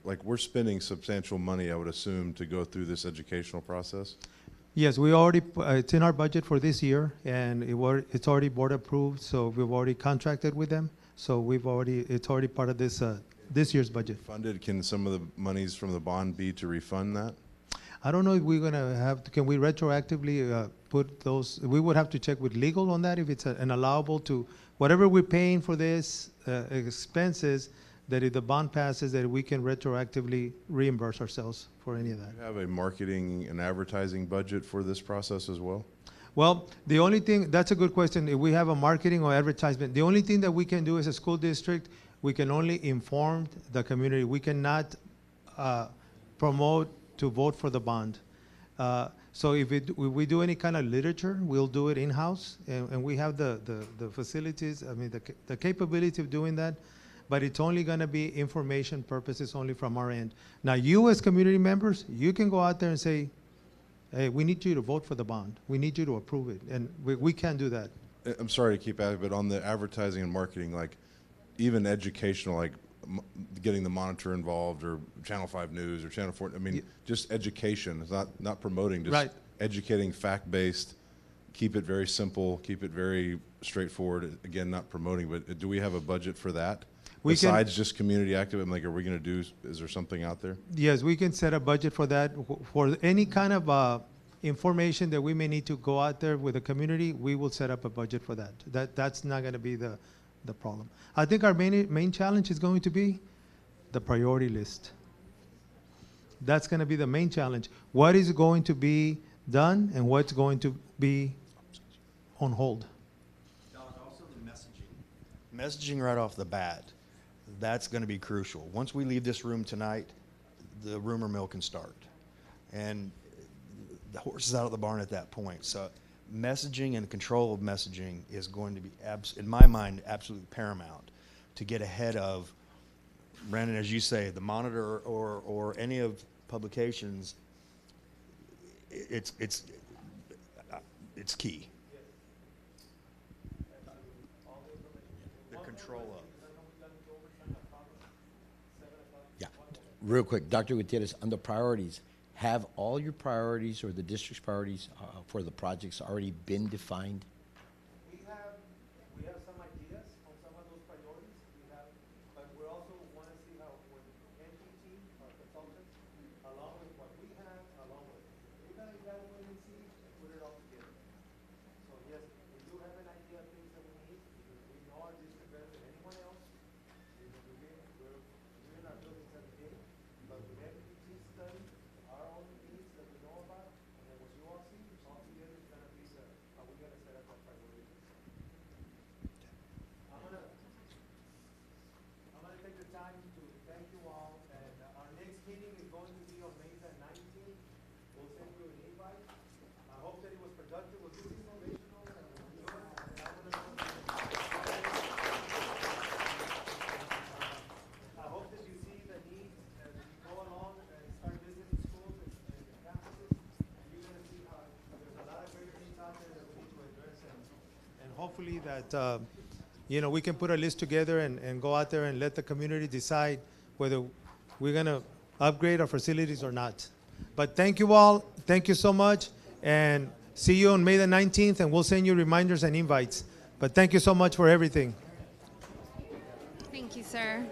Like we're spending substantial money, I would assume, to go through this educational process. Yes, we already, it's in our budget for this year, and it's already board approved, so we've already contracted with them. So it's already part of this year's budget. Funded, can some of the monies from the bond be to refund that? I don't know if we're going to have, can we retroactively put those, we would have to check with legal on that, if it's an allowable to, whatever we're paying for this expenses, that if the bond passes, that we can retroactively reimburse ourselves for any of that. Do you have a marketing and advertising budget for this process as well? Well, the only thing, that's a good question. If we have a marketing or advertisement, the only thing that we can do as a school district, we can only inform the community. We cannot promote to vote for the bond. So if we do any kind of literature, we'll do it in-house, and we have the facilities, I mean, the capability of doing that. But it's only going to be information purposes only from our end. Now, you as community members, you can go out there and say, hey, we need you to vote for the bond. We need you to approve it. And we can't do that. I'm sorry to keep asking, but on the advertising and marketing, like even educational, like getting the Monitor involved or Channel 5 News or Channel 4, I mean, just education. It's not promoting, just educating, fact-based, keep it very simple, keep it very straightforward. Again, not promoting, but do we have a budget for that? Besides just community active, I'm like, are we going to do, is there something out there? Yes, we can set a budget for that. For any kind of information that we may need to go out there with the community, we will set up a budget for that. That's not going to be the problem. I think our main challenge is going to be the priority list. That's going to be the main challenge. What is going to be done and what's going to be on hold? Also the messaging. Messaging right off the bat, that's going to be crucial. Once we leave this room tonight, the rumor mill can start. And the horse is out of the barn at that point. So messaging and control of messaging is going to be, in my mind, absolutely paramount to get ahead of, Brandon, as you say, the Monitor or any of publications. It's key. The control of. Yeah, real quick, Dr. Gutierrez, on the priorities, have all your priorities or the district's priorities for the projects already been defined? We have some ideas on some of those priorities. But we also want to see how when NTT, our consultants, along with what we have, along with, we're going to evaluate and see and put it all together. So yes, we do have an idea of things that we need because we know our district better than anyone else. We're in our buildings every day, but with NTT study, our own needs that we know about, and then what you all see, all together is going to be how we're going to set up our priorities. I'm gonna take the time to thank you all, and our next meeting is going to be on May the 19th. We'll send you an invite. I hope that it was productive. Was this innovational? I hope that you see the needs as we go along and start visiting schools and campuses. You're gonna see how there's a lot of great things out there that we need to address, and hopefully that we can put a list together and go out there and let the community decide whether we're going to upgrade our facilities or not. But thank you all. Thank you so much. And see you on May the 19th, and we'll send you reminders and invites. But thank you so much for everything. Thank you, sir.